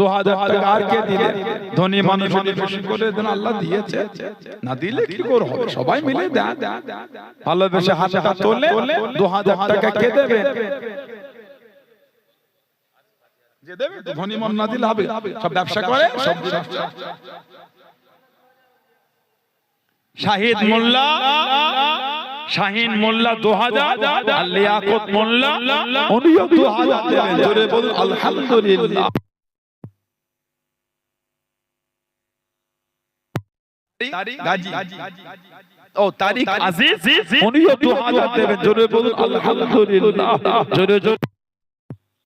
2000 টাকা আর কে দিলে? ধনী মানুষ যদি বেশি করে দেন আল্লাহ দিয়েছে, না দিলে কি করে হবে? সবাই মিলে দেন, ভালোবেসে হাতটা তোলে 2000 টাকা কে দেবে? যে দেবে তো ধনী মানুষ, না দিলে হবে সব ব্যবসা করে সব ব্যবসা। শাহিদ মোল্লা, শাহিন মোল্লা 2000, আর লিয়াকত মোল্লা উনিও 2000 দেবেন। জোরে বলুন আলহামদুলিল্লাহ। গাজী ও তারিক আজিজ উনিও 2000 দেবেন। জোরে বলুন আলহামদুলিল্লাহ। জোরে জোরে